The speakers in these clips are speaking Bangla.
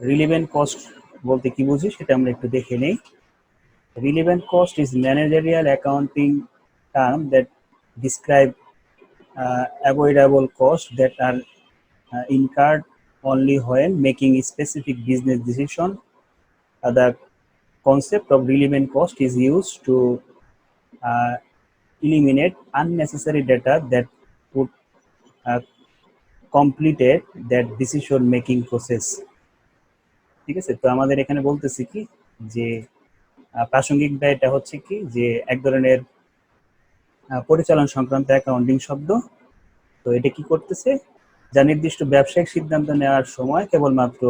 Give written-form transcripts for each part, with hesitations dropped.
রিলিভেন্ট কস্ট বলতে কি বুঝি সেটা আমরা একটু দেখে নেই। Relevant cost is managerial accounting term that describe avoidable costs that are incurred only when making a specific business decision. The concept of relevant cost is used to uh, eliminate unnecessary data that would uh, complicate that decision making process. ঠিক আছে, তো আমাদের এখানে বলতেছি কি যে প্রাসঙ্গিক ব্যয়টা হচ্ছে কি যে এক ধরনের পরিচালন সংক্রান্ত অ্যাকাউন্টিং শব্দ। তো এটা কি করতেছে, যা নির্দিষ্ট ব্যবসায়িক সিদ্ধান্ত নেওয়ার সময় কেবলমাত্র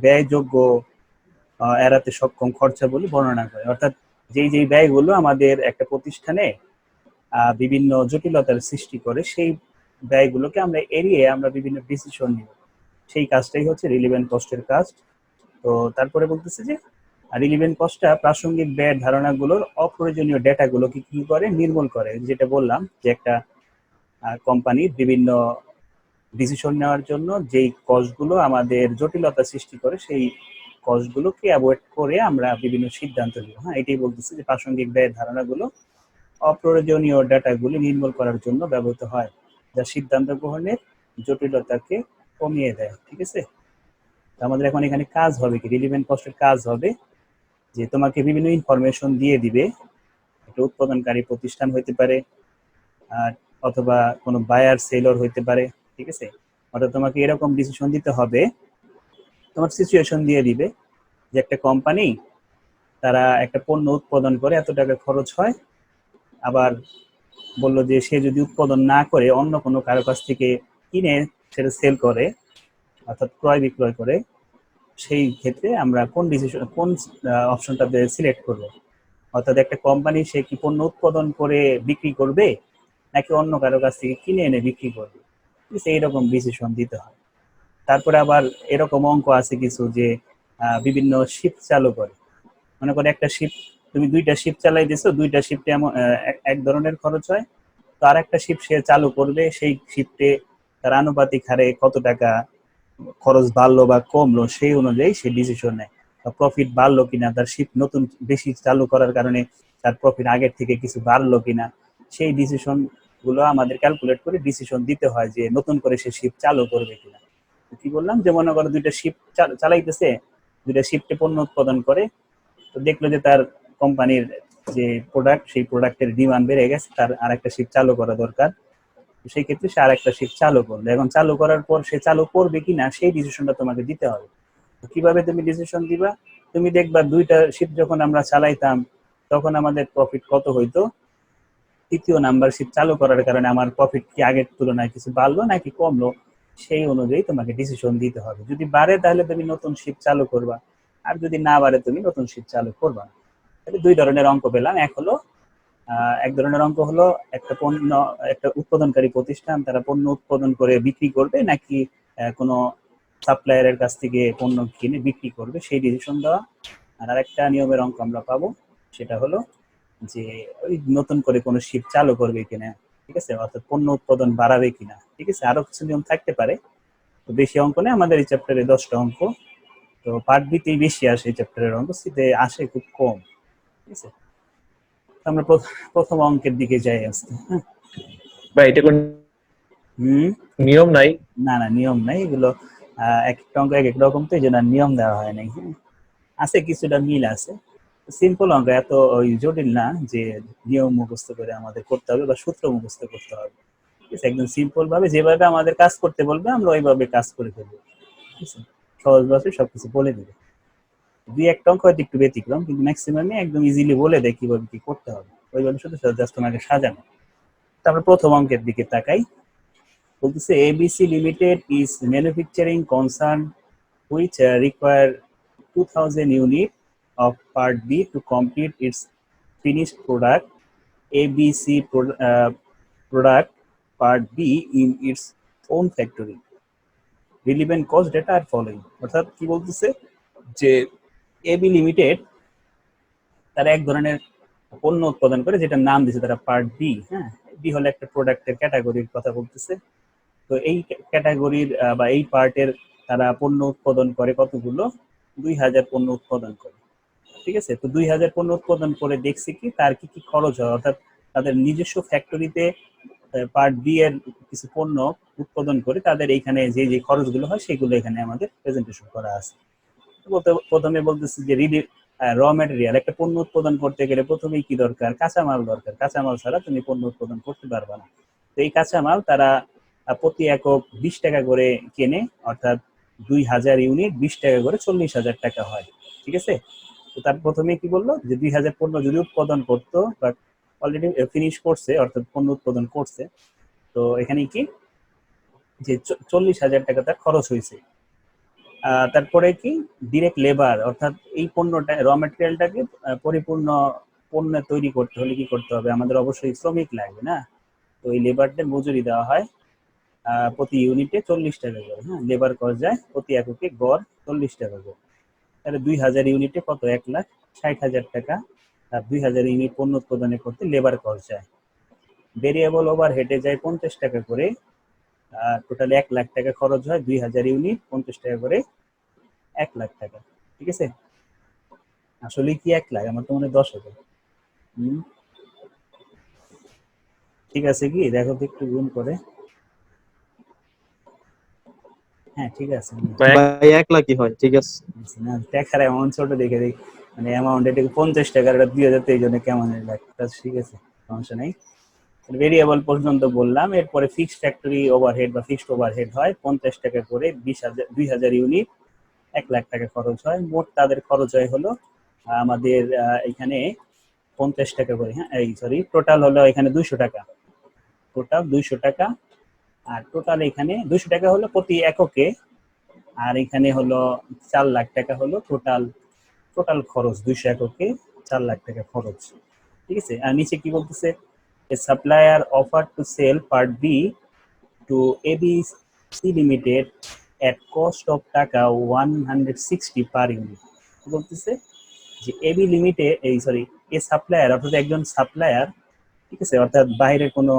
ব্যয়যোগ্য এড়াতে সক্ষম খরচাগুলি বর্ণনা করে। অর্থাৎ যেই ব্যয়গুলো আমাদের একটা প্রতিষ্ঠানে বিভিন্ন জটিলতার সৃষ্টি করে, সেই ব্যয়গুলোকে আমরা এড়িয়ে আমরা বিভিন্ন ডিসিশন নিব, সেই কাজটাই হচ্ছে রিলিভেন্ট কস্টের কাজ। তো তারপরে বলতেছে যে রিলিভেন্ট কস্টটা প্রাসঙ্গিক ব্যয়ের ধারণাগুলোর অপ্রয়োজনীয় ডেটাগুলোকে কি করে, নির্মূল করে। যেটা বললাম যে একটা কোম্পানির বিভিন্ন ডিসিশন নেওয়ার জন্য যেই কস্টগুলো আমাদের জটিলতা সৃষ্টি করে, সেই কস্টগুলোকে অ্যাভয়েড করে আমরা বিভিন্ন সিদ্ধান্ত নিব। হ্যাঁ, এটাই বলতেছি যে প্রাসঙ্গিক ব্যয়ের ধারণাগুলো অপ্রয়োজনীয় ডেটাগুলি নির্মূল করার জন্য ব্যবহৃত হয়, যা সিদ্ধান্ত গ্রহণের জটিলতাকে কমিয়ে দেয়। ঠিক আছে, আমাদের এখন এখানে কাজ হবে কি, রিলিভেন্ট কস্টের কাজ হবে যে তোমাকে বিভিন্ন ইনফরমেশন দিয়ে দিবে। একটা উৎপাদনকারী প্রতিষ্ঠান হইতে পারে, অথবা কোনো বায়ার সেলর হইতে পারে। ঠিক আছে, অর্থাৎ তোমাকে এরকম ডিসিশন দিতে হবে, তোমার সিচুয়েশন দিয়ে দিবে যে একটা কোম্পানি তারা একটা পণ্য উৎপাদন করে এত টাকা খরচ হয়, আবার বললো যে সে যদি উৎপাদন না করে অন্য কোনো কারো কাছ থেকে কিনে সেটা সেল করে, অর্থাৎ ক্রয় বিক্রয় করে, সেই ক্ষেত্রে আমরা কোন ডিসিশন কোন অপশনটা সিলেক্ট করব। অর্থাৎ একটা কোম্পানি সে কি পণ্য উৎপাদন করে বিক্রি করবে নাকি অন্য কারো কাছ থেকে কিনে এনে বিক্রি করবে, এইরকম ডিসিশন দিতে হয়। তারপরে আবার এরকম অঙ্ক আছে কিছু যে বিভিন্ন শিফট চালু করে। মনে করে একটা শিফট, তুমি দুইটা শিফট চালাই দিছো, দুইটা শিফটে এমন এক ধরনের খরচ হয়, তো আর একটা শিফট সে চালু করবে, সেই শিফটে তার আনুপাতিক হারে কত টাকা খরচ বাড়লো বা কমলো সেই অনুযায়ী সে ডিসিশন নেয়। বা প্রফিট বাড়লো কিনা, তার শিফট নতুন বেশি চালু করার কারণে তার প্রফিট আগের থেকে কিছু বাড়লো কিনা, সেই ডিসিশন গুলো আমাদের ক্যালকুলেট করে ডিসিশন দিতে হয় যে নতুন করে সে শিফট চালু করবে কিনা। কি বললাম যে মনে করো দুইটা শিফট চালাইতেছে, দুইটা শিফটে পণ্য উৎপাদন করে, তো দেখলো যে তার কোম্পানির যে প্রোডাক্ট, সেই প্রোডাক্টের ডিমান্ড বেড়ে গেছে, তার আর একটা শিফট চালু করা দরকার। সেই ক্ষেত্রে সে আর একটা শিফট চালু করলো। এখন চালু করার পর সে চালু করবে কিনা সেই ডিসিশনটা তোমাকে দিতে হবে। কিভাবে তুমি ডিসিশন দিবা, তুমি দেখবা দুইটা শিফট যখন আমরা চালাইতাম তখন আমাদের প্রফিট কত হইতো, তৃতীয় নাম্বার শিফট চালু করার কারণে আমার প্রফিট কি আগের তুলনায় কিছু বাড়লো নাকি কমলো, সেই অনুযায়ী তোমাকে ডিসিশন দিতে হবে। যদি বাড়ে তাহলে তুমি নতুন শিফট চালু করবা, আর যদি না বাড়ে তুমি নতুন শিফট চালু করবা। তাহলে দুই ধরনের অঙ্ক পেলাম। এক ধরনের অঙ্ক হলো একটা পণ্য, একটা উৎপাদনকারী প্রতিষ্ঠান তারা পণ্য উৎপাদন করে বিক্রি করবে নাকি কোনো সাপ্লায়ারের কাছ থেকে পণ্য কিনে বিক্রি করবে, সেই ডিসিশন দেওয়া। আর আরেকটা নিয়মের অঙ্ক আমরা পাবো, সেটা হলো যে ওই নতুন করে কোনো শিফট চালু করবে কিনা। ঠিক আছে, অর্থাৎ পণ্য উৎপাদন বাড়াবে কিনা। ঠিক আছে, আরো কিছু নিয়ম থাকতে পারে। তো বেশি অঙ্ক নেই আমাদের এই চ্যাপ্টারে, 10টা অঙ্ক। তো পার্ট বিতেই বেশি আসে এই চ্যাপ্টারের অঙ্ক, সিতে আসে খুব কম। ঠিক আছে, আমরা প্রথম অঙ্কের দিকে যাই আজকে। বা এটা কোন নিয়ম নাই? না না, নিয়ম নাই এগুলো। এক একটা অঙ্ক এক এক রকম, তো এই জন্য নিয়ম দেওয়া হয় নাই। আছে কিছুটা মিল আছে, সিম্পল অঙ্ক, এত ওই জটিল না যে নিয়ম মুখস্থ করে আমাদের করতে হবে বা সূত্র মুখস্থ করতে হবে। ঠিক আছে, একদম সিম্পল ভাবে যেভাবে আমাদের কাজ করতে বলবে আমরা ওইভাবে কাজ করে ফেলবো। ঠিক আছে, সহজ ভাবে সবকিছু বলে দেবে। দুই একটা অঙ্ক হয়তো একটু ব্যতিক্রম, কিন্তু ম্যাক্সিমামই একদম ইজিলি বলে দেয় কিভাবে কি করতে হবে, ওইভাবে শুধু জাস্ট তোমাকে সাজানো। তারপর প্রথম অঙ্কের দিকে তাকাই। বলতেছে ABC limited is manufacturing concern which require 2000 unit of part B to complete its finished product ABC product part B in its own factory. Relevant cost data are following. অর্থাৎ কি বলতেছে যে এবি লিমিটেড তারা এক ধরনের পণ্য উৎপাদন করে যেটার নাম দিয়েছে তারা পার্ট বি। হ্যাঁ, বি হলো একটা প্রোডাক্টের ক্যাটাগরির কথা বলতেছে। তো এই ক্যাটাগরির বা এই পার্টের তারা পণ্য উৎপাদন করে কতগুলো, 2000 পণ্য উৎপাদন করে। ঠিক আছে, তো 2000 পণ্য উৎপাদন করে দেখছি কি তার কি কি খরচ হয়, অর্থাৎ তাদের নিজস্ব ফ্যাক্টরিতে পার্ট বি এর কিছু পণ্য উৎপাদন করে তাদের এইখানে যে যে খরচগুলো হয় সেগুলো এখানে আমাদের প্রেজেন্টেশন করা আছে। প্রথমে বলতেছি যে র ম্যাটেরিয়াল, একটা পণ্য উৎপাদন করতে গেলে প্রথমেই কি দরকার, কাঁচামাল দরকার। কাঁচামাল ছাড়া তুমি পণ্য উৎপাদন করতে পারবে না। তো এই কাঁচামাল তারা প্রতি একক 20 টাকা করে কেনে, অর্থাৎ 2000 ইউনিট 20 টাকা করে 40,000 টাকা হয়। ঠিক আছে, তো তার প্রথমে কি বললো যে 2000 পণ্য যদি উৎপাদন করতো বা অলরেডি ফিনিশ করছে, অর্থাৎ পণ্য উৎপাদন করছে, তো এখানে কি যে 40,000 টাকা তার খরচ হয়েছে। তারপরে কি ডিরেক্ট লেবার, অর্থাৎ এই পণ্যটা র ম্যাটেরিয়ালটাকে পরিপূর্ণ পণ্য তৈরি করতে হলে কি করতে হবে, আমাদের অবশ্যই শ্রমিক লাগবে না। তো এই লেবারদের মজুরি দেওয়া হয় প্রতি ইউনিটে 40 টাকা করে। হ্যাঁ, লেবার কস্ট যায় প্রতি এককে গড় 40 টাকা করে। তাহলে 2000 ইউনিটে কত, 1,60,000 টাকা। আর 2000 ইউনিট পণ্য উৎপাদনে করতে লেবার কস্ট যায়। ভেরিয়েবল ওভার হেডে যায় 50 টাকা করে। টোটাল 1 লাখ টাকা খরচ হয়, 2000 ইউনিট 50 টাকা করে 1 লাখ টাকা। ঠিক আছে, আসলে কি 1 লাখ, আমার তো মনে হয় 10,000। ঠিক আছে, কি দেখো তো একটু গুণ করে। হ্যাঁ ঠিক আছে, ভাই ভাই 1 লাখই হয়, ঠিক আছে। না টাকার অ্যামাউন্ট ছোট দেখে দেখি, মানে অ্যামাউন্ট এটাকে 50 টাকার, এটা 2000, এই জন্য কেমন লাগবে। ঠিক আছে, সমস্যা নেই। ভেরিয়েবল পর্যন্ত বললাম, এরপরে ফিক্সড ফ্যাক্টরি ওভারহেড বা ফিক্সড ওভারহেড হয় 50 টাকা করে। 20,000 ইউনিট 1 লাখ টাকা খরচ হয়। মোট তাদের খরচ হয় হলো আমাদের এখানে 50 টাকা করে। হ্যাঁ, এই সরি, টোটাল হলো এখানে 200 টাকা। টোটাল 200 টাকা। আর টোটাল এখানে 200 টাকা হলো প্রতি এককে, আর এখানে হলো 4 লাখ টাকা হলো টোটাল। টোটাল খরচ 200 এককে 4 লাখ টাকা খরচ। ঠিক আছে, আর নিচে কি বলতেছে, a supplier offer to sell part B to ABC limited at cost of taka 160 per unit. বলতেছে যে এবি লিমিটেড, এই সরি, এ সাপ্লায়ার অর্থাৎ একজন সাপ্লায়ার, ঠিক আছে, অর্থাৎ বাইরের কোনো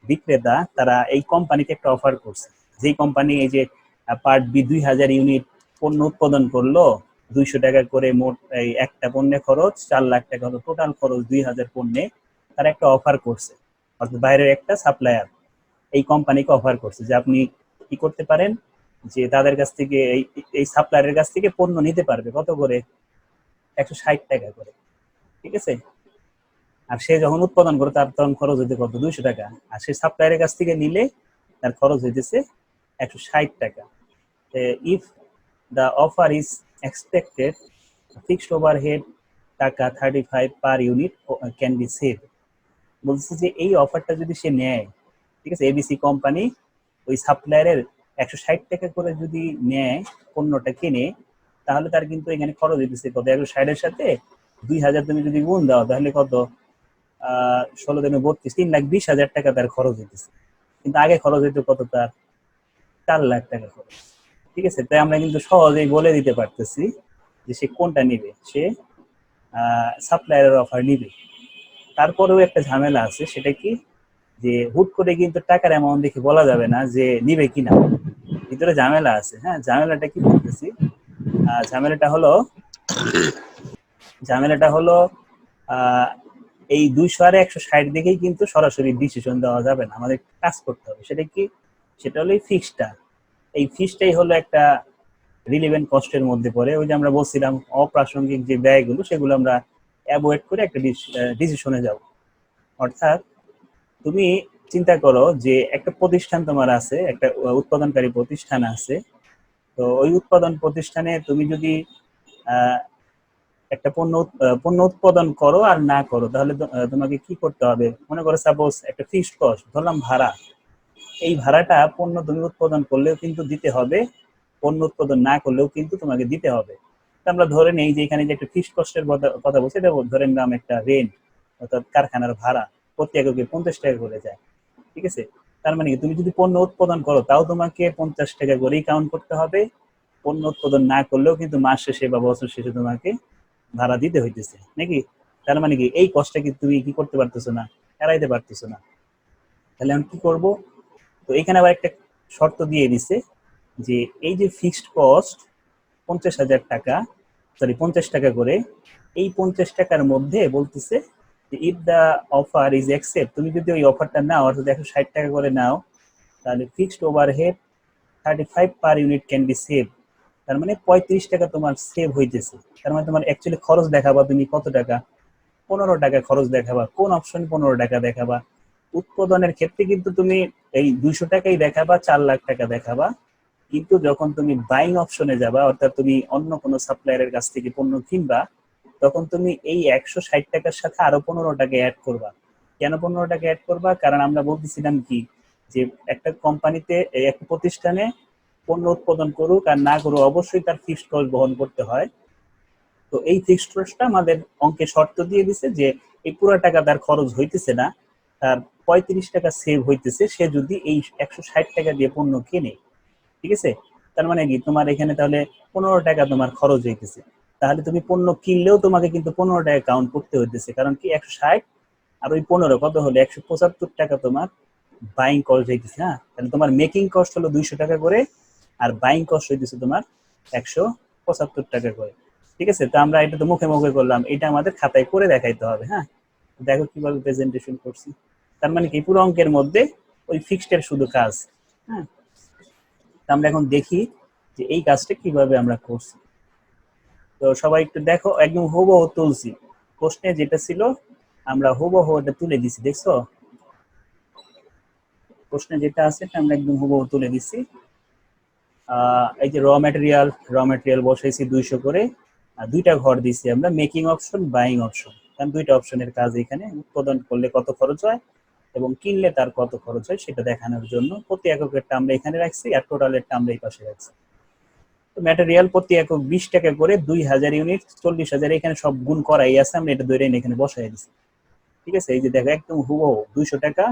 বিক্রেতা, তারা এই কোম্পানিকে একটা অফার করছে। যেই কোম্পানি এই যে পার্ট বি 2000 ইউনিট পণ্য উৎপাদন করলো, 200 টাকা করে মোট এই একটা পণ্যে খরচ, 4 লাখ টাকা হলো টোটাল খরচ 2000 পণ্যে, তারা একটা অফার করছে। অর্থাৎ বাইরের একটা সাপ্লায়ার এই কোম্পানিকে অফার করছে যে আপনি কি করতে পারেন, যে তাদের কাছ থেকে এই সাপ্লায়ারের কাছ থেকে পণ্য নিতে পারবে কত করে, 160 টাকা করে। ঠিক আছে, আর সে যখন উৎপাদন করে তার তখন খরচ হইতে কত, 200 টাকা। আর সে সাপ্লায়ারের কাছ থেকে নিলে তার খরচ হইতেছে 160 টাকা। If the offer is expected, fixed overhead টাকা 35 per unit can be save. বলছে যে এই অফারটা যদি সে নেয়, ঠিক আছে, এবিসি কোম্পানি ওই সাপ্লায়ারের 160 টাকা করে যদি নেয়, পণ্যটা কিনে, তাহলে তার কিন্তু এখানে খরচ হইতেছে কত, 160-এর সাথে 2000 তুমি যদি গুণ দাও তাহলে কত, 16 32, 3,20,000 টাকা তার খরচ হইতেছে। কিন্তু আগে খরচ হইতো কত, তার 4 লাখ টাকা খরচ। ঠিক আছে, তাই আমরা কিন্তু সহজেই বলে দিতে পারতেছি যে সে কোনটা নিবে, সে সাপ্লায়ারের অফার নিবে। তারপরেও একটা ঝামেলা আছে, সেটা কি, যে হুট করে কিন্তু টাকার অ্যামাউন্ট দেখে বলা যাবে না যে নিবে কিনা, ভিতরে ঝামেলা আছে। হ্যাঁ, ঝামেলাটা কি বলতেছি, ঝামেলাটা হলো ঝামেলাটা হলো এই 200 আর 160 দেখেই কিন্তু সরাসরি ডিসিশন দেওয়া যাবে না, আমাদের কাজ করতে হবে। সেটা কি, সেটা হলো এই ফিক্সটা। এই ফিক্সটাই হলো একটা রিলেভেন্ট কস্টের মধ্যে পড়ে। ওই যে আমরা বলছিলাম অপ্রাসঙ্গিক যে ব্যয়গুলো, সেগুলো আমরা অ্যাভয়েড করে একটা ডিসিশনে যাব। অর্থাৎ তুমি চিন্তা করো যে একটা প্রতিষ্ঠান তোমার আছে, একটা উৎপাদনকারী প্রতিষ্ঠান আছে। তো ওই উৎপাদন প্রতিষ্ঠানে তুমি যদি একটা পণ্য উৎপাদন করো আর না করো, তাহলে তোমাকে কি করতে হবে, মনে করো সাপোজ একটা ফিক্সড কস্ট ধরলাম ভাড়া। এই ভাড়াটা পণ্য তুমি উৎপাদন করলেও কিন্তু দিতে হবে, পণ্য উৎপাদন না করলেও কিন্তু তোমাকে দিতে হবে। আমরা ধরে নেই যে এখানে যে একটা ফিক্সড কস্টের কথা বলছি, এটা ধরে নিলাম একটা রেন্ট, অর্থাৎ কারখানার ভাড়া প্রতি এককে 50 টাকা করে যায়। ঠিক আছে, তার মানে তুমি যদি পণ্য উৎপাদন করো তাও তোমাকে 50 টাকা করেই কাউন্ট করতে হবে। পণ্য উৎপাদন না করলেও কিন্তু মাস শেষে বা বছর শেষে তোমাকে ভাড়া দিতে হইতেছে নাকি। তার মানে কি, এই কষ্টটা কি তুমি কি করতে পারতেছো না, এড়াইতে পারতেছো না। তাহলে আমি কি করব, তো এখানে আবার একটা শর্ত দিয়ে দিছে যে এই যে ফিক্সড কস্ট, 50,000 টাকা, সরি 50 টাকা করে। এই 50 টাকার মধ্যে বলতেছে যে if the offer is accept, তুমি যদি ওই অফারটা নাও অর্থাৎ 160 টাকা করে নাও, তাহলে fixed overhead 35 per unit can be save. তার মানে 35 টাকা তোমার সেভ হইতেছে। তার মানে তোমার অ্যাকচুয়ালি খরচ দেখাবা তুমি কত টাকা, 15 টাকা খরচ দেখাবা। কোন অপশন 15 টাকা দেখাবা? উৎপাদনের ক্ষেত্রে কিন্তু তুমি এই 200 টাকাই দেখাবা, 4 লাখ টাকা দেখাবা। কিন্তু যখন তুমি বাইং অপশনে যাবা, অর্থাৎ তুমি অন্য কোনো সাপ্লায়ারের কাছ থেকে পণ্য কিনবা, তখন তুমি এই 160 টাকার সাথে আরো 15 টাকা অ্যাড করবা। কেন 15 টাকা অ্যাড করবা? কারণ আমরা বলতেছিলাম কি, যে একটা কোম্পানিতে, একটা প্রতিষ্ঠানে পণ্য উৎপাদন করুক আর না করুক, অবশ্যই তার ফিক্সড কস্ট বহন করতে হয়। তো এই ফিক্সড কস্টটা আমাদের অঙ্কে শর্ত দিয়ে দিছে যে এই পুরো টাকা তার খরচ হইতেছে না, তার 35 টাকা সেভ হইতেছে সে যদি এই 160 টাকা দিয়ে পণ্য কিনে। ঠিক আছে? তার মানে কি, তোমার এখানে তাহলে 15 টাকা তোমার খরচ হইতেছে। তাহলে তুমি পণ্য কিনলেও তোমাকে কিন্তু 15 টাকা কাউন্ট করতে হইতেছে, কারণ কি 160 আর ওই 15 কত হলো, 175 টাকা তোমার বাইং কস্ট হইতেছে। হ্যাঁ, তাহলে তোমার মেকিং কস্ট হলো 200 টাকা করে, আর বাইং কস্ট হইতেছে তোমার 175 টাকা করে। ঠিক আছে? তো আমরা এটা তো মুখে মুখে করলাম, এটা আমাদের খাতায় করে দেখাইতে হবে। হ্যাঁ, দেখো কিভাবে প্রেজেন্টেশন করছি। তার মানে কি, পুরো অঙ্কের মধ্যে ওই ফিক্সড এর শুধু কাজ। হ্যাঁ, আমরা এখন দেখি যে এই কাজটা কিভাবে আমরা করছি। তো সবাই একটু দেখো, একদম হুবহু তুলছি, প্রশ্নে যেটা ছিল আমরা হুবহু ওটা তুলে দিছি। দেখছো প্রশ্নে যেটা আছে আমরা একদম হুবহু তুলে দিছি। এই যে র ম্যাটেরিয়াল বসাইছি 200 করে, আর দুইটা ঘর দিছি আমরা, মেকিং অপশন, বাইং অপশন। কারণ দুইটা অপশনের কাজ এখানে, উৎপাদন করলে কত খরচ হয় এবং কিনলে তার কত খরচ হয় সেটা দেখানোর জন্য প্রতি এককেরটা আমরা এখানে রাখছি, আর টোটালেরটা আমরা এই পাশে রাখছি। তো ম্যাটেরিয়াল প্রতি একক 20 টাকা করে, 2000 ইউনিট 40,000, এখানে সব গুণ করাই আছে, আমরা এটা ধরে এখানে বসাই দিচ্ছি। ঠিক আছে? এই যে দেখো একদম হুবহু 200 টাকা,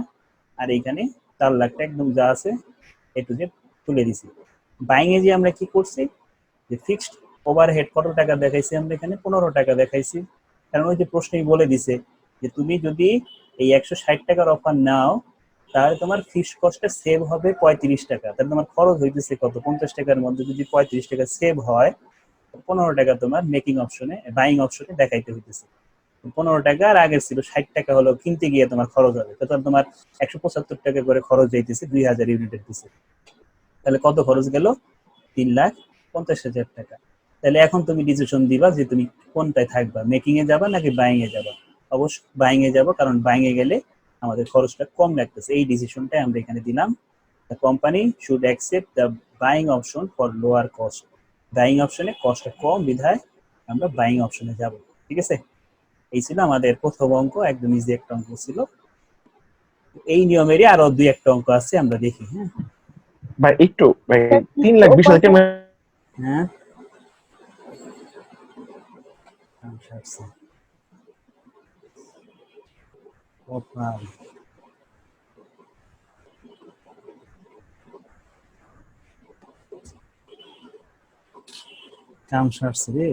আর এইখানে 4 লাখ টাকা একদম যা আছে একটু যে তুলে দিছি। বাইং এ যে আমরা কি করছি, যে ফিক্সড ওভারহেড কত টাকা দেখাইছি আমরা এখানে 15 টাকা দেখাইছি। কারণ ওই যে প্রশ্নেই বলে দিছে যে তুমি যদি এই 160 টাকার অফার নাও, তাহলে তোমার ফিক্সড কস্টটা সেভ হবে 35 টাকা। তাহলে তোমার খরচ হইতেছে কত, 50 টাকার মধ্যে যদি 35 টাকা সেভ হয়, 15 টাকা তোমার মেকিং অপশনে, বাইং অপশনে দেখাইতে হইতেছে। 15 টাকা, আর আগের ছিল 60 টাকা হলো কিনতে গিয়ে তোমার খরচ হবে, তো তোমার 175 টাকা করে খরচ যাইতেছে 2000 ইউনিটের পিছে। তাহলে কত খরচ গেল, 3,50,000 টাকা। তাহলে এখন তুমি ডিসিশন দিবা যে তুমি কোনটায় থাকবা, মেকিং এ যাবা নাকি বাইং এ যাবা। অবশ্যই বাইং এ যাবো, কারণ বাইং এ গেলে আমাদের খরচটা কম লাগতেছে। এই ডিসিশনটাই আমরা এখানে দিলাম। The company should accept the buying option for lower cost. Buying অপশনে কস্টটা কম বিধায় আমরা বাইং অপশনে যাব। ঠিক আছে? এই ছিল আমাদের প্রথম অঙ্ক, একদম ইজি একটা অঙ্ক ছিল। এই নিয়মেরই আরো 2-1টা অঙ্ক আছে, আমরা দেখি। হ্যাঁ ভাই একটু ভাই, 3,20,000 টাকা হ্যাঁ আচ্ছা, ওপাল কাম সারছে রে,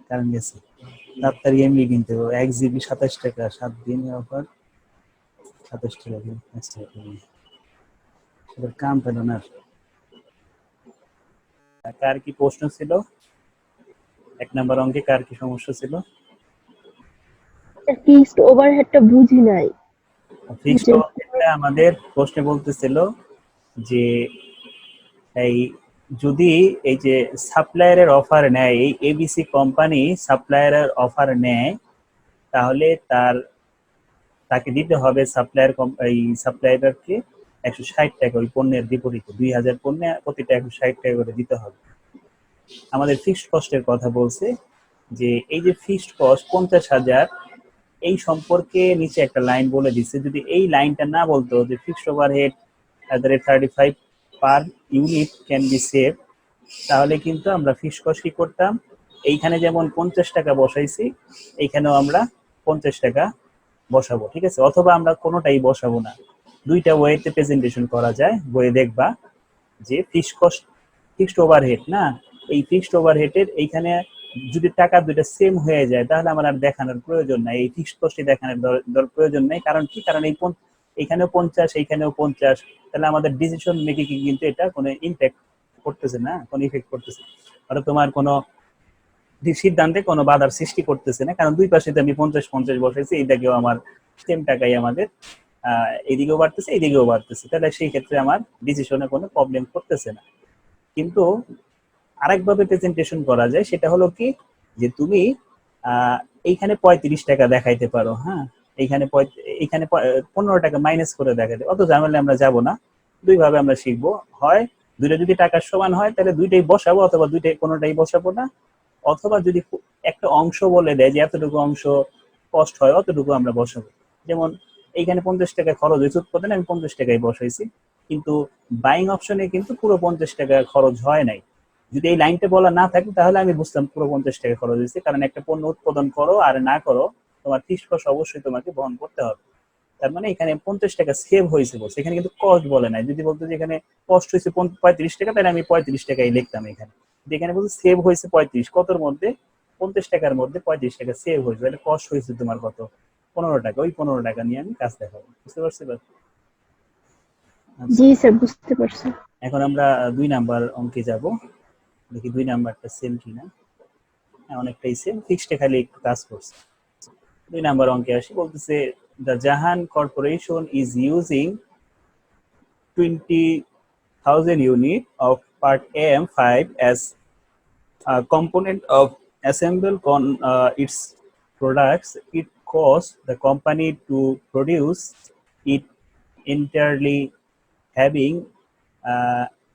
কারণ গেছে তাড়াতাড়ি এমনি কিনতে হবে। 1 জিবি 27 টাকা, 7 দিনের অফার 27 টাকা দিন এক্সট্রা করে। সেটার কাম পেল না। কার কি প্রশ্ন ছিল? 1 নম্বর অঙ্কে কার কি সমস্যা ছিল? ফিক্সড ওভারহেডটা বুঝি নাই। ফিক্সড ওভারহেডটা আমাদের প্রশ্নে বলতেছিল যে এই যদি এই যে সাপ্লায়ারের অফার নেয়, এই এবিসি কোম্পানি সাপ্লায়ারের অফার নেয়, তাহলে তাকে দিতে হবে এই সাপ্লায়ারকে 160 টাকা, ওই পণ্যের বিপরীতে 2000 পণ্যে প্রতিটা 160 টাকা করে দিতে হবে। আমাদের ফিক্সড কস্টের কথা বলছে, যে এই যে ফিক্সড কস্ট 50,000, এই সম্পর্কে নিচে একটা লাইন বলে দিচ্ছে। যদি এই লাইনটা না বলতো যে fixed overhead @35 per unit can be save, তাহলে কিন্তু আমরা ফিক্সড কস্ট কি করতাম, এইখানে যেমন 50 টাকা বসাইছি, এইখানেও আমরা 50 টাকা বসাবো। ঠিক আছে? অথবা আমরা কোনোটাই বসাবো না, দুইটা ওয়েতে প্রেজেন্টেশন করা যায়। বইয়ে দেখবা যে ফিক্সড ওভারহেড না, এই ফিক্সড ওভারহেডের এইখানে যদি টাকা দুইটা সেম হয়ে যায়, তাহলে আমার আর দেখানোর প্রয়োজন নাই, এই ফিক্সড কস্টে দেখানোর প্রয়োজন নাই। কারণ কি, কারণ এইখানেও 50, এইখানেও 50, তাহলে আমাদের ডিসিশন মেকিং কিন্তু এটা কোনো ইম্প্যাক্ট করতেছে না, কোনো ইফেক্ট করতেছে, অর্থাৎ তোমার কোনো সিদ্ধান্তে কোনো বাধার সৃষ্টি করতেছে না, কারণ দুই পাশে আমি 50-50 বসাইছি, এইটাকেও আমার সেম টাকাই আমাদের এদিকেও বাড়তেছে এইদিকেও বাড়তেছে, তাহলে সেই ক্ষেত্রে আমার ডিসিশনে কোনো প্রবলেম করতেছে না। কিন্তু আরেকভাবে প্রেজেন্টেশন করা যায়, সেটা হলো কি যে তুমি এইখানে 35 টাকা দেখাইতে পারো, হ্যাঁ এইখানে এইখানে 15 টাকা মাইনাস করে দেখাতে, অত ঝামেলা আমরা যাব না। দুইভাবে আমরা শিখবো, হয় দুইটা যদি টাকার সমান হয় তাহলে দুইটাই বসাবো, অথবা দুইটাই কোনোটাই বসাবো না, অথবা যদি একটা অংশ বলে দেয় যে এতটুকু অংশ কষ্ট হয় অতটুকু আমরা বসাবো। যেমন এইখানে 50 টাকা খরচ হয়েছে উৎপাদনে, আমি 50 টাকায় বসাইছি, কিন্তু বাইং অপশনে কিন্তু পুরো 50 টাকা খরচ হয় নাই। যদি এই লাইনটা বলা না থাকে তাহলে আমি বুঝতাম পুরো 50 টাকা খরচ হয়েছে, কারণ একটা পণ্য উৎপাদন করো আর না করো তোমার ফিক্সড কস্ট অবশ্যই তোমাকে বহন করতে হবে। তার মানে এখানে 50 টাকা সেভ হয়েছে বলছে, এখানে কিন্তু কস্ট বলে নাই। যদি বলতো যে এখানে কস্ট হয়েছে 35 টাকা, তাহলে আমি 35 টাকাই লিখতাম এখানে। এখানে বলছে সেভ হয়েছে 35, কতর মধ্যে? 50 টাকার মধ্যে 35 টাকা সেভ হয়েছে, তাহলে কস্ট হয়েছে তোমার কত? 15 টাকা। ওই 15 টাকা নিয়ে আমি কাজ দেখাবো, বুঝতে পারছি? জি স্যার, বুঝতে পারছি। এখন আমরা 2 নাম্বার অঙ্কে যাব, দেখি 2 নাম্বারটা সেম কিনা। অনেকটাই সেম, ফিক্সডে খালি একটু কাজ করছে। 2 নাম্বার অঙ্কে আসি, বলতেছে the Jahan corporation is using 20,000 unit of part AM5 as a component of assemble its products. It costs the company to produce it entirely, having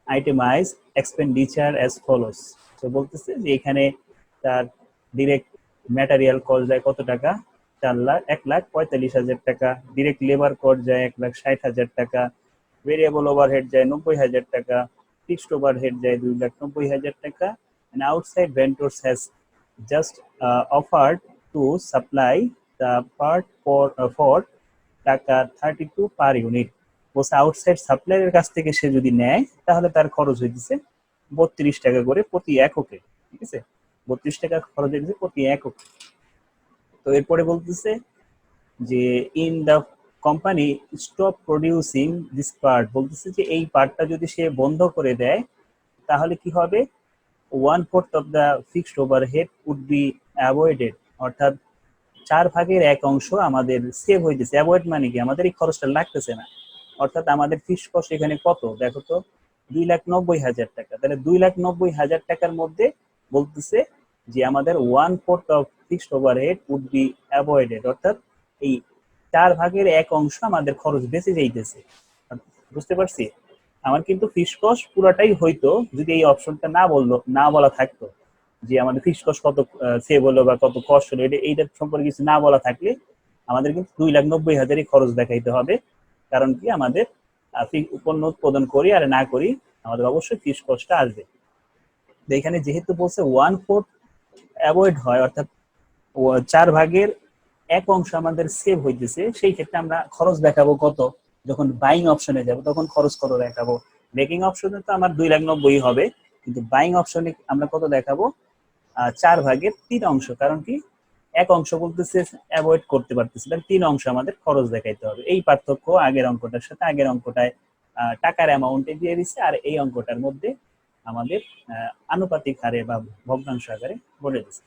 itemized expenditure as follows. So বলতেছে যে এখানে তার ডিরেক্ট ম্যাটেরিয়াল কস্ট যায় কত টাকা? 1,45,000 টাকা। ডিরেক্ট লেবার কস্ট যায় 1,60,000 টাকা। ভেরিয়েবল ওভারহেড যায় 90,000 টাকা। ফিক্সড ওভারহেড যায় 2,90,000 টাকা। And outside vendors has just offered to supply the part for টাকা 32 পার ইউনিট। বলছে আউটসাইড সাপ্লায়ারের কাছ থেকে সে যদি নেয় তাহলে তার খরচ হইতেছে 32 টাকা করে প্রতি এককে, ঠিক আছে? 32 টাকা খরচ হইতেছে প্রতি একক। তো এরপরে বলতেছে যে in the company stop producing this part, বলতেছে যে এই পার্টটা যদি সে বন্ধ করে দেয় তাহলে কি হবে? 1/4 of the fixed overhead would be avoided, অর্থাৎ 4/1 অংশ আমাদের সেভ হইতেছে। অ্যাভয়েড মানে কি? আমাদের এই খরচটা লাগতেছে না, অর্থাৎ আমাদের ফিক্সড কস্ট এখানে কত দেখো তো? 2,90,000 টাকা। তাহলে 2,90,000 টাকার মধ্যে বলতেছে যে আমাদের 1/4 of fixed overhead would be avoided, অর্থাৎ এই 4/1 অংশ আমাদের খরচ বেঁচে যাইতেছে। বুঝতে পারছি? আমার কিন্তু ফিক্সড কস্ট পুরাটাই হইতো যদি এই অপশনটা না বলা থাকতো যে আমাদের ফিক্সড কস্ট কত সেভ হলো বা কত কস্ট হলো, এইটার সম্পর্কে কিছু না বলা থাকলে আমাদের কিন্তু 2,90,000 খরচ দেখাইতে হবে। কারণ কি আমাদের পণ্য উৎপাদন করি আর না করি আমাদের অবশ্যই ফিক্সড কস্টটা আসবে। এখানে যেহেতু বলছে 1/4 অ্যাভয়েড হয়, অর্থাৎ 4/1 অংশ আমাদের সেভ হইতেছে, সেই ক্ষেত্রে আমরা খরচ দেখাবো কত? যখন বাইং অপশনে যাব তখন খরচ কত দেখাবো? মেকিং অপশনে তো আমার 2,90,000 হবে, কিন্তু বাইং অপশনে আমরা কত দেখাবো? 4/3 অংশ। কারণ কি? 1 অংশ বলতেছে অ্যাভয়েড করতে পারতেছে, তাহলে 3 অংশ আমাদের খরচ দেখাইতে হবে। এই পার্থক্য আগের অঙ্কটার সাথে। আগের অঙ্কটায় টাকার অ্যামাউন্টে দিয়ে দিচ্ছে, আর এই অঙ্কটার মধ্যে আমাদের আনুপাতিক হারে বা ভগ্নাংশ আকারে বলে দিচ্ছে।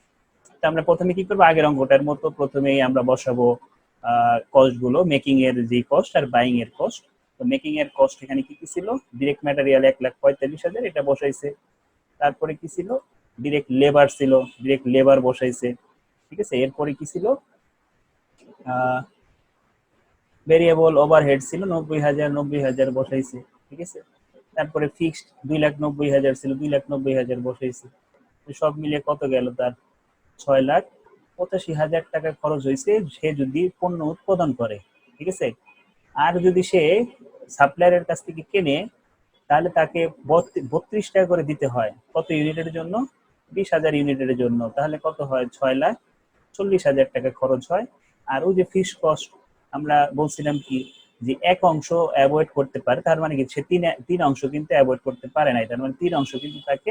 তো আমরা প্রথমে কি করবো? আগের অঙ্কটার মতো প্রথমেই আমরা বসাবো কস্ট গুলো, মেকিং এর যে কস্ট আর বাইং এর কস্ট। তো মেকিং এর কস্ট এখানে কি কি ছিল? ডিরেক্ট ম্যাটেরিয়াল 1,45,000, এটা বসাইছে। তারপরে কি ছিল? ডিরেক্ট লেবার ছিল, ডিরেক্ট লেবার বসাইছে, ঠিক আছে? এরপরে কি ছিল? ভেরিয়েবল ওভারহেড ছিল 90,000 বসাইছে, ঠিক আছে? তারপরে ফিক্সড 2,90,000 ছিল, 2,90,000 বসাইছে। সব মিলিয়ে কত গেল? তার 6,85,000 টাকা খরচ হয়েছে সে যদি পণ্য উৎপাদন করে, ঠিক আছে? আর যদি সে সাপ্লায়ারের কাছ থেকে কেনে তাহলে তাকে 32 টাকা করে দিতে হয়। কত ইউনিটের জন্য? 20,000 ইউনিটের জন্য। তাহলে কত হয়? 6,40,000 টাকা খরচ হয়। আর ওই যে ফিক্সড কস্ট আমরা বলছিলাম কি যে 1 অংশ অ্যাভয়েড করতে পারে, তার মানে কি সে 3 অংশ কিন্তু অ্যাভয়েড করতে পারে নাই, তার মানে 3 অংশ কিন্তু তাকে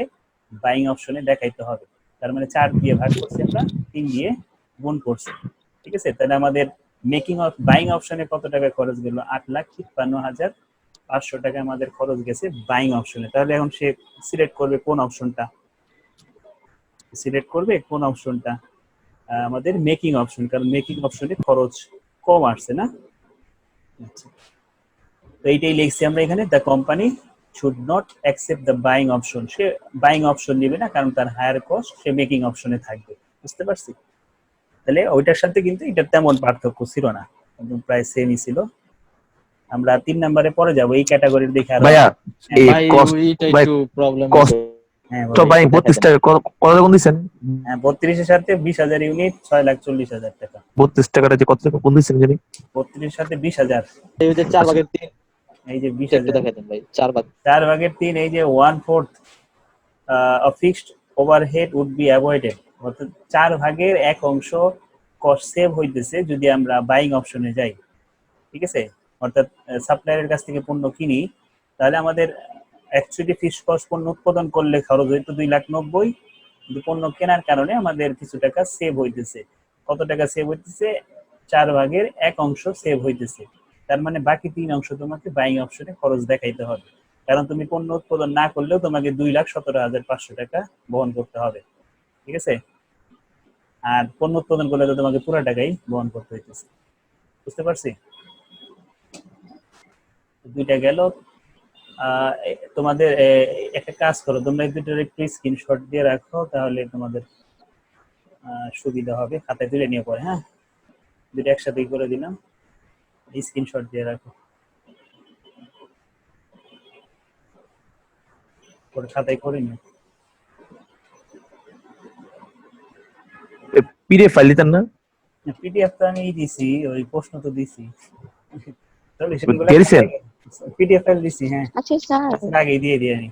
বাইং অপশনে দেখাইতে হবে। তার মানে 4 দিয়ে ভাগ করছি আমরা, 3 দিয়ে গুণ করছি, ঠিক আছে? তাহলে আমাদের মেকিং অফ বাইং অপশনে কত টাকা খরচ গেল? 8,53,000 500 টাকা আমাদের খরচ গেছে বাইং অপশনে। তাহলে এখন সে সিলেক্ট করবে কোন অপশনটা, আমাদের মেকিং অপশন, কারণ মেকিং অপশনে খরচ কম আসছে না। আচ্ছা, তো এইটাই লিখছি আমরা এখানে, the company should not accept the buying option. Say buying option নেবে না, কারণ তার হায়ার কস্ট, সে মেকিং অপশনে থাকবে। বুঝতে পারছি? তাহলে ওইটার সাথে কিন্তু এটা তেমন পার্থক্য ছিল না, একদম প্রায় সেমই ছিল। আমরা 3 নম্বরে পরে যাব, এই ক্যাটাগরির দেখে আরো। ভাইয়া হ্যাঁ, এই ভাই কস্ট, ওইটা ভাই একটু প্রবলেম কস্ট হ্যাঁ তো বলো। ভাই 32 টাকা কত কোন দিছেন? হ্যাঁ 32 এর সাথে 20,000 ইউনিট 6,40,000 টাকা। 32 টাকাটা যে কত টাকা কোন দিছেন জানি? 32 এর সাথে 20,000, এই যে 4/3 এই যে একটু 20,000, দেখাই দেন ভাই 4/3 4/3, এই যে 1/4 of fixed overhead would be avoided, অর্থাৎ 4/1 কস্ট সেভ হইতেছে যদি আমরা বাইং অপশনে যাই। ঠিক আছে, অর্থাৎ সাপ্লায়ারের কাছ থেকে পণ্য কিনি, তাহলে আমাদের অ্যাকচুয়ালি ফিক্সড কস্ট পণ্য উৎপাদন করলে খরচ হইতো 2,90,000, কিন্তু পণ্য কেনার কারণে আমাদের কিছু টাকা সেভ হইতেছে। কত টাকা সেভ হইতেছে? 4/1 সেভ হইতেছে। তার মানে বাকি 3 তোমাকে বাইং অপশনে খরচ দেখাইতে হবে, কারণ তুমি পণ্য উৎপাদন না করলেও তোমাকে 2,17,500 টাকা বহন করতে হবে। ঠিক আছে, আর পণ্য উৎপাদন করলে তো তোমাকে পুরো টাকাই বহন করতে হইতেছে। বুঝতে পারছি? দুইটা গেল। তোমাদের একটা কাজ করো, তোমরা এই দুটোর একটু স্ক্রিনশট দিয়ে রাখো, তাহলে তোমাদের সুবিধা হবে, খাতায় তুলে নিয়ে পরে। হ্যাঁ, দুটো একসাথেই করে দিলাম, স্ক্রিনশট দিয়ে রাখো, পরে খাতায় করে নিও। পিডিএফ ফাইল দিতেন না? পিডিএফ তো আমি দিছি, ওই প্রশ্ন তো দিছি, সলিউশনগুলো দিয়েছেন? পিডিএফ ফাইল দিছি। হ্যাঁ, আচ্ছা স্যার, আগেই দিয়ে দিয়ে নি।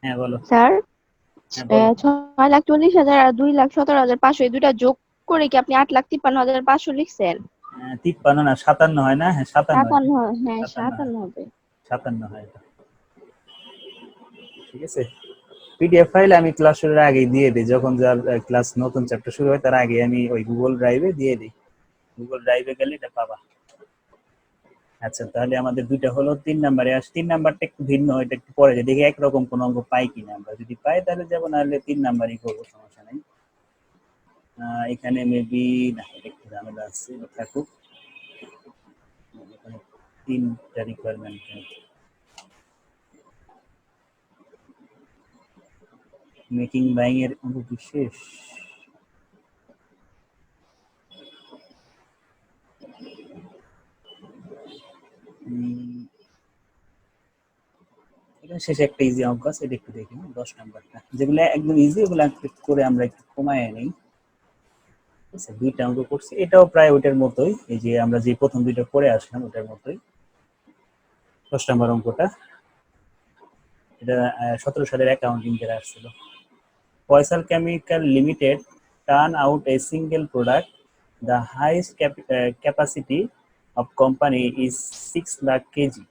হ্যাঁ বলো। স্যার হ্যাঁ বলো। 6,40,000 আর 2,17,500 এই দুটা যোগ করে কি আপনি 8,53,500 লিখছেন? 53 না 57 হয় না? হ্যাঁ 57 হয়। 57, হ্যাঁ 57 হয়, 57 হবে। 57 হয় এটা। ঠিক আছে, পিডিএফ ফাইল আমি ক্লাস শুরুর আগে দিয়ে দিই, যখন যার ক্লাস নতুন চ্যাপ্টার শুরু হয় তার আগে আমি ওই গুগল ড্রাইভে দিয়ে দিই। গুগল ড্রাইভে গেলে এটা পাবা। আচ্ছা, তাহলে আমাদের দুইটা হলো। 3 নম্বরে 3 নাম্বারটা একটু ভিন্ন, এটা একটু পরে যে দেখি একরকম কোন অঙ্ক পাই কিনা। আমরা যদি পাই তাহলে যাবো, নাহলে 3 নাম্বারই করবো, সমস্যা নেই। এখানে মেবি না, এটা একটু ঝামেলা আছে, এটা থাকুক। এখানে 3টা রিকোয়ারমেন্ট, মেকিং বাইং এর অঙ্ক বিশেষ। এখানে শেষে একটা ইজি অঙ্ক আছে, এটা একটু দেখি। 10 নাম্বারটা যেগুলো একদম ইজি, ওগুলো করে আমরা একটু কমায় নিই। ঠিক আছে, 2টা অঙ্ক করছি, এটাও প্রায় ওইটার মতোই, এই যে আমরা যে প্রথম 2টা করে আসলাম ওটার মতোই। 10 নাম্বার অঙ্কটা, এটা 17 সালের অ্যাকাউন্টিং এর আসছিল। Faisal chemical limited turn out a single product, the highest capacity of company is 6 lakh KG.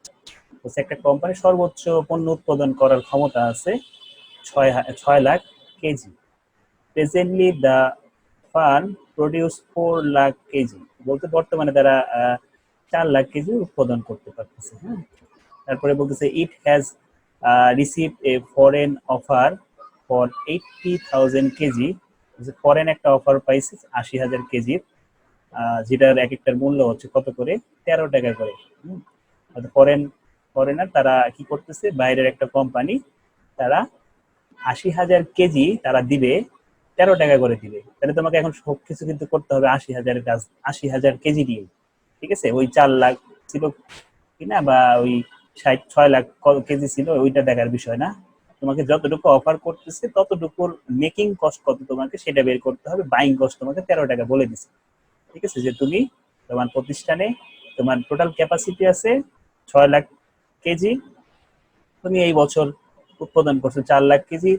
একটা কোম্পানির সর্বোচ্চ পণ্য উৎপাদন করার ক্ষমতা আছে 6 lakh KG. Presently the farm produce 4 lakh KG, বলতে বর্তমানে তারা 4 লাখ কেজি উৎপাদন করতে পারতেছে। হ্যাঁ, তারপরে বলতেছে it has received a foreign offer for 80,000 KG. Foreign একটা অফার পাইছে 80,000 কেজির, যেটার এক একটার মূল্য হচ্ছে কত করে? 13 টাকা করে। ফরেনার তারা কি করতেছে, বাইরের একটা কোম্পানি, তারা 80,000 কেজি তারা দিবে, 13 টাকা করে দিবে। তাহলে তোমাকে এখন সবকিছু কিন্তু করতে হবে 80,000 কাজ, 80,000 কেজি দিয়ে। ঠিক আছে, ওই 4 লাখ ছিল কিনা বা ওই 6 লাখ কেজি ছিল, ওইটা দেখার বিষয় না। তোমাকে যতটুকু অফার করতেছে ততটুকুর মেকিং কস্ট কত তোমাকে সেটা বের করতে হবে। বাইং কস্ট তোমাকে 13 টাকা বলে দিছে। ঠিক আছে, যে তুমি তোমার প্রতিষ্ঠানে তোমার টোটাল ক্যাপাসিটি আছে 6 লাখ কেজি, তুমি এই বছর উৎপাদন করছো 4 লাখ কেজি,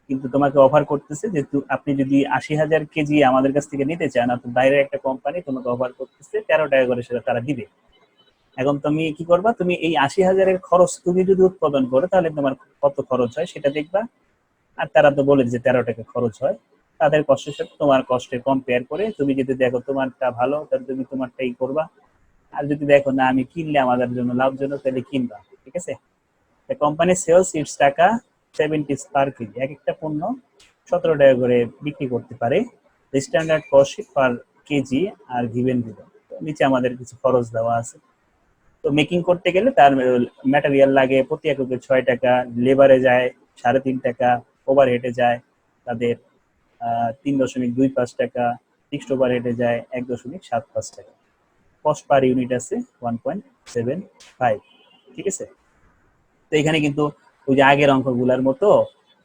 কিন্তু তোমাকে অফার করতেছে যে আপনি যদি 80,000 কেজি আমাদের কাছ থেকে নিতে চান, আপনি বাইরের একটা কোম্পানি তোমাকে অফার করতেছে 13 টাকা করে, সেটা তারা দিবে। এখন তুমি কি করবা, তুমি এই 80,000-এর খরচ তুমি যদি উৎপাদন করো তাহলে তোমার কত খরচ হয় সেটা দেখবা। আর তারা তো বলে যে 13 টাকা খরচ হয়, তাদের কষ্টের সাথে তোমার কষ্টের কম্পেয়ার করে তুমি যদি দেখো তোমারটা ভালো, তাহলে তুমি তোমারটাই করবা। আর যদি দেখো না আমি কিনলে আমাদের জন্য লাভজনক, তাহলে কিনবা, ঠিক আছে। কোম্পানি সেলস ইটস টাকা 70 পার কেজি, এক একটা পণ্য 17 টাকা করে বিক্রি করতে পারে। Standard cost per KG are given given, নিচে আমাদের কিছু খরচ দেওয়া আছে। তো মেকিং করতে গেলে তার ম্যাটেরিয়াল লাগে প্রতি এককে 6 টাকা, লেবারে যায় 3.5 টাকা, ওভারহেডে যায় তাদের 3.25 টাকা, ফিক্সড ওভারহেডে যায় 1.75 টাকা। কস্ট পার ইউনিট আছে 1.75, ঠিক আছে। তো এখানে কিন্তু ওই যে আগের অঙ্কগুলোর মতো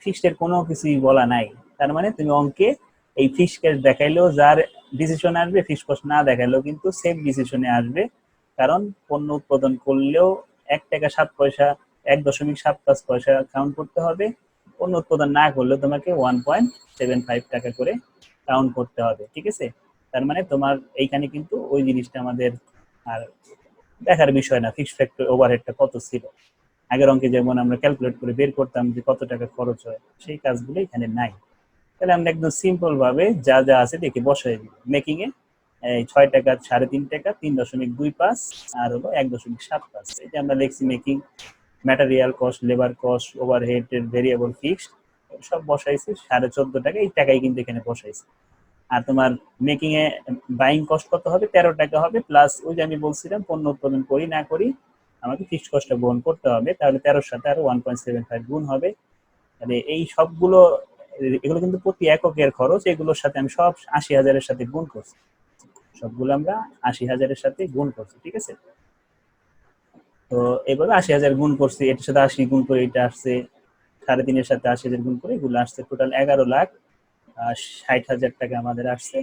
ফিক্সড কোনো কিছুই বলা নাই। তার মানে তুমি অঙ্কে এই ফিক্সড কস্ট দেখাইলেও যার ডিসিশন আসবে, ফিক্সড কস্ট না দেখাইলেও কিন্তু সেম ডিসিশনে আসবে। কারণ পণ্য উৎপাদন করলেও 1 টাকা 7 পয়সা, 1.75 পয়সা কাউন্ট করতে হবে। পণ্য উৎপাদন না করলেও তোমাকে 1.75 টাকা করে কাউন্ট করতে হবে, ঠিক আছে। তার মানে তোমার এইখানে কিন্তু ওই জিনিসটা আমাদের আর দেখার বিষয় না, ফিক্সড ফ্যাক্টর ওভারহেডটা কত ছিল। আগের অঙ্কে যেমন আমরা ক্যালকুলেট করে বের করতাম যে কত টাকা খরচ হয়, সেই কাজগুলো এখানে নাই। তাহলে আমরা একদম সিম্পল ভাবে যা যা আছে দেখে বসাই দিই। মেকিং এ 6 টাকা, 3.5 টাকা, 3.25 আর হলো 1.75, এটা আমরা লিখছি making. Material cost, labour cost, overhead, variable, fixed সব বসাইছি 14.5 টাকা, এই টাকাই কিন্তু এখানে বসাইছি। আর তোমার মেকিং এ বাইং কস্ট কত হবে, 13 টাকা হবে, প্লাস ওই যে আমি বলছিলাম পণ্য উৎপাদন করি না করি আমাকে ফিক্সড কস্টটা বহন করতে হবে, তাহলে 13 সাথে আরো 1.75 গুণ হবে। তাহলে এই সবগুলো, এগুলো কিন্তু প্রতি এককের খরচ, এগুলোর সাথে আমি সব 80,000-এর সাথে গুণ করছি, সবগুলো আমরা 80,000-এর সাথে গুণ করছি, ঠিক আছে। তো এভাবে 80,000 গুণ করছি, এটার সাথে 80 গুণ করে এটা আসছে, 3.5-এর সাথে 80,000 গুণ করে এগুলো আসছে, টোটাল 11,60,000 টাকা আমাদের আসছে।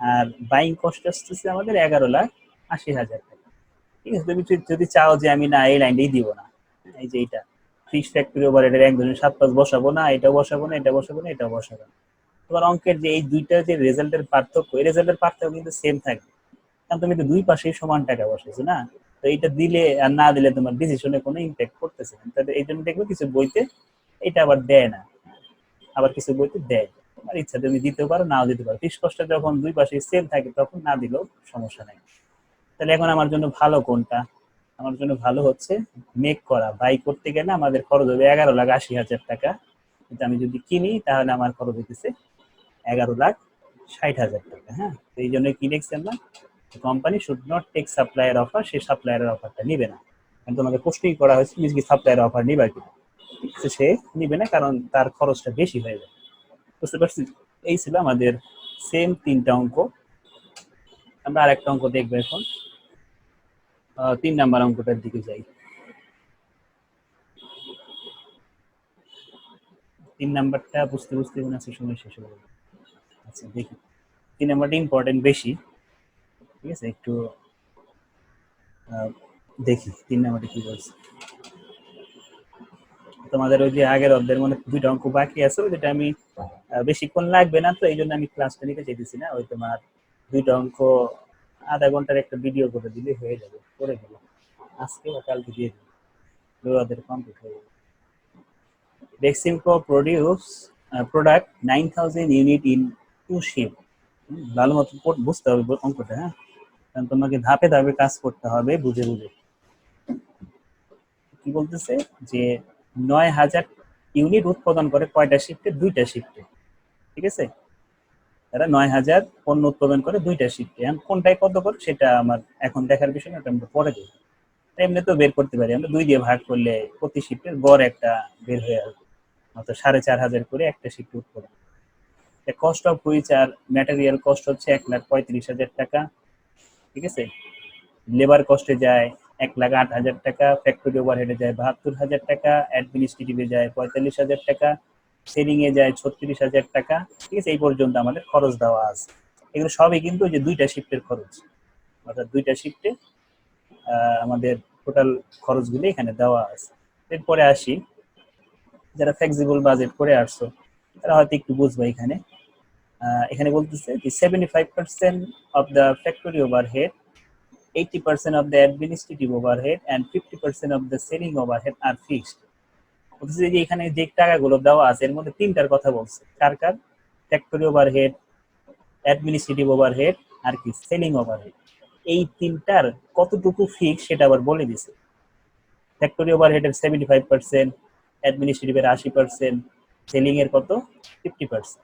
আর বাইং কস্ট আসতেছে আমাদের 11,80,000 টাকা, ঠিক আছে। তুমি যদি চাও যে আমি না এই লাইনটাই দিব না, এই যে এইটা ফিক্সড ফ্যাক্টরি ওভারহেডের 1.75 বসাবো না, এটা বসাবো না, এটা বসাবো না, এটা বসাবো না, তোমার অঙ্কের যে এই দুইটা যে রেজাল্টের পার্থক্য, এই রেজাল্টের পার্থক্য কিন্তু সেম থাকবে, কারণ তুমি তো দুই পাশেই সমান টাকা বসাইছো না। তো এটা দিলে আর না দিলে তোমার ডিসিশনে কোনো ইম্প্যাক্ট করতেছে না। তাহলে এই জন্য দেখবে কিছু বইতে এটা আবার দেয় না, আবার কিছু বইতে দেয়। তোমার ইচ্ছা, তুমি দিতে পারো নাও দিতে পারো। ফিক্সড কস্টটা যখন দুই পাশে সেম থাকে তখন না দিলেও সমস্যা নাই। তাহলে এখন আমার জন্য ভালো কোনটা? আমার জন্য ভালো হচ্ছে মেক করা। বাই করতে গেলে আমাদের খরচ হবে 11,80,000 টাকা, কিন্তু আমি যদি কিনি তাহলে আমার খরচ হইতেছে 11,60,000 টাকা। হ্যাঁ, তো এই জন্য কি লিখছি আমরা, company should not take supplier offer, সে সাপ্লায়ারের অফারটা নিবে না। কারণ তোমাকে প্রশ্নই করা হয়েছে যে সাপ্লায়ার অফার নিবা কিনা, সে নিবে না, কারণ তার খরচটা বেশি হয়ে যাবে। বুঝতে পারছি? এই ছিল আমাদের সেম 3টা অঙ্ক। আমরা আরেকটা অঙ্ক দেখবো এখন। 3 নাম্বার অঙ্কটার দিকে যাই। 3 নাম্বারটা বুঝতে বুঝতে মনে আছে সময় শেষ হয়ে যাবে। আচ্ছা দেখি, 3 নাম্বারটা ইম্পর্টেন্ট বেশি, ঠিক আছে। একটু দেখি 3 নাম্বারটা কি বলছে। তোমাদের ওই যে আগের অধ্যায়ের মনে 2টা অঙ্ক বাকি আছে, যেটা আমি বেশিক্ষণ লাগবে না, তো এই জন্য আমি ক্লাসটা নিতে চাইতেছি না। ওই তোমার 2টা অঙ্ক আধা ঘন্টার একটা ভিডিও করে দিলে হয়ে যাবে, করে দিবো আজকে বা কালকে দিয়ে দিবো, ওদের কমপ্লিট হয়ে যাবে। Beximco product 9,000 unit in 2 shift। ভালো মতো বুঝতে হবে অঙ্কটা, হ্যাঁ, কারণ তোমাকে ধাপে ধাপে কাজ করতে হবে বুঝে বুঝে। কি বলতেছে যে 9,000 ইউনিট উৎপাদন করে কয়টা শিফটে? 2টা শিফটে, ঠিক আছে। তারা 9,000 পণ্য উৎপাদন করে 2টা শিফটে। এখন কোনটায় কত করে সেটা আমার এখন দেখার বিষয় না, আমরা পরে দেখব। এমনি তো বের করতে পারি আমরা, 2 দিয়ে ভাগ করলে প্রতি শিফটের গড় একটা বের হয়ে আসবে, অর্থাৎ 4,500 করে একটা শিফট উৎপাদন। Cost of which are material cost হচ্ছে 1,35,000 টাকা, ঠিক আছে। লেবার কস্টে যায় 1,08,000 টাকা, ফ্যাক্টরি ওভারহেডে যায় 72,000 টাকা, অ্যাডমিনিস্ট্রেটিভে যায় 45,000 টাকা, সেলিং এ যায় 36,000 টাকা, ঠিক আছে। এই পর্যন্ত আমাদের খরচ দেওয়া আছে। এগুলো সবই কিন্তু যে 2টা শিফটের খরচ, অর্থাৎ 2টা শিফটে আমাদের টোটাল খরচগুলো এখানে দেওয়া আছে। এরপরে আসি, যারা ফ্লেক্সিবল বাজেট করে আসছো তারা হয়তো একটু বুঝবে। এখানে এখানে বলতেছে যে 75% of the factory overhead, 80% of the administrative overhead and 50% of the selling overhead are fixed। বলতেছে যে এখানে যে টাকাগুলো দেওয়া আছে এর মধ্যে 3টার কথা বলছে। কার? ফ্যাক্টরি ওভারহেড, অ্যাডমিনিস্ট্রেটিভ ওভারহেড আর কি সেলিং ওভারহেড। এই তিনটার কতটুকু ফিক্স সেটা আবার বলে দিছে। ফ্যাক্টরি ওভারহেডের 75%, অ্যাডমিনিস্ট্রেটিভের 80%, সেলিং এর কত 50%।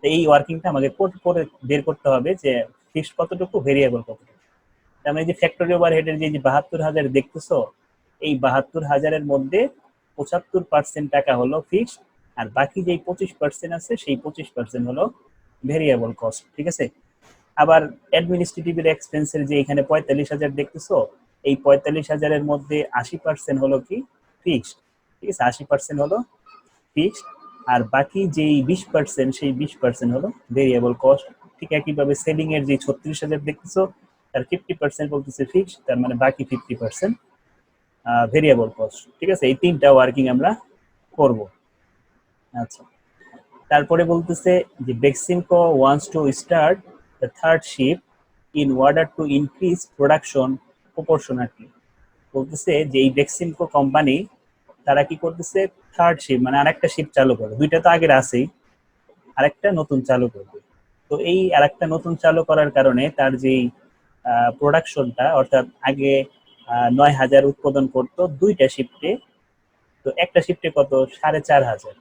এই ওয়ার্কিংটা আমাদের করে বের করতে হবে যে ফিক্সড কতটুকু, ভেরিয়েবল কতটুকু। তার মানে যে ফ্যাক্টরি ওভারহেডের যে 72,000 দেখতেছো, এই 72,000-এর মধ্যে 75% টাকা হলো ফিক্সড, আর বাকি যে 25% আছে সেই 25% হলো ভেরিয়েবল কস্ট। ঠিক আছে। আবার অ্যাডমিনিস্ট্রেটিভ এক্সপেন্সের যে এখানে 45,000 দেখতেছো, এই 45,000-এর মধ্যে 80% হলো কি ফিক্সড। ঠিক আছে, 80% হলো ফিক্সড, আর বাকি যেই 20% সেই 20% হলো ভেরিয়েবল কস্ট। ঠিক একইভাবে সেলিং এর যে 36,000 দেখতেছো, তার 50% বলতেছে ফিক্সড, তার মানে বাকি 50% ভেরিয়েবল কস্ট। ঠিক আছে, এই তিনটা ওয়ার্কিং আমরা করব। আচ্ছা, তারপরে বলতেছে যে Beximco wants to start the third shift in order to increase production proportionately. বলতেছে যে এই বেক্সিমকো কোম্পানি তারা কি করতেছে, থার্ড শিফট মানে আরেকটা শিফট চালু করবে। দুইটা তো আগের আছেই, আরেকটা নতুন চালু করবে। তো এই আরেকটা নতুন চালু করার কারণে তার যেই প্রোডাকশনটা, অর্থাৎ আগে 9,000 উৎপাদন করতো দুইটা শিফটে, তো একটা শিফটে কত 4,500,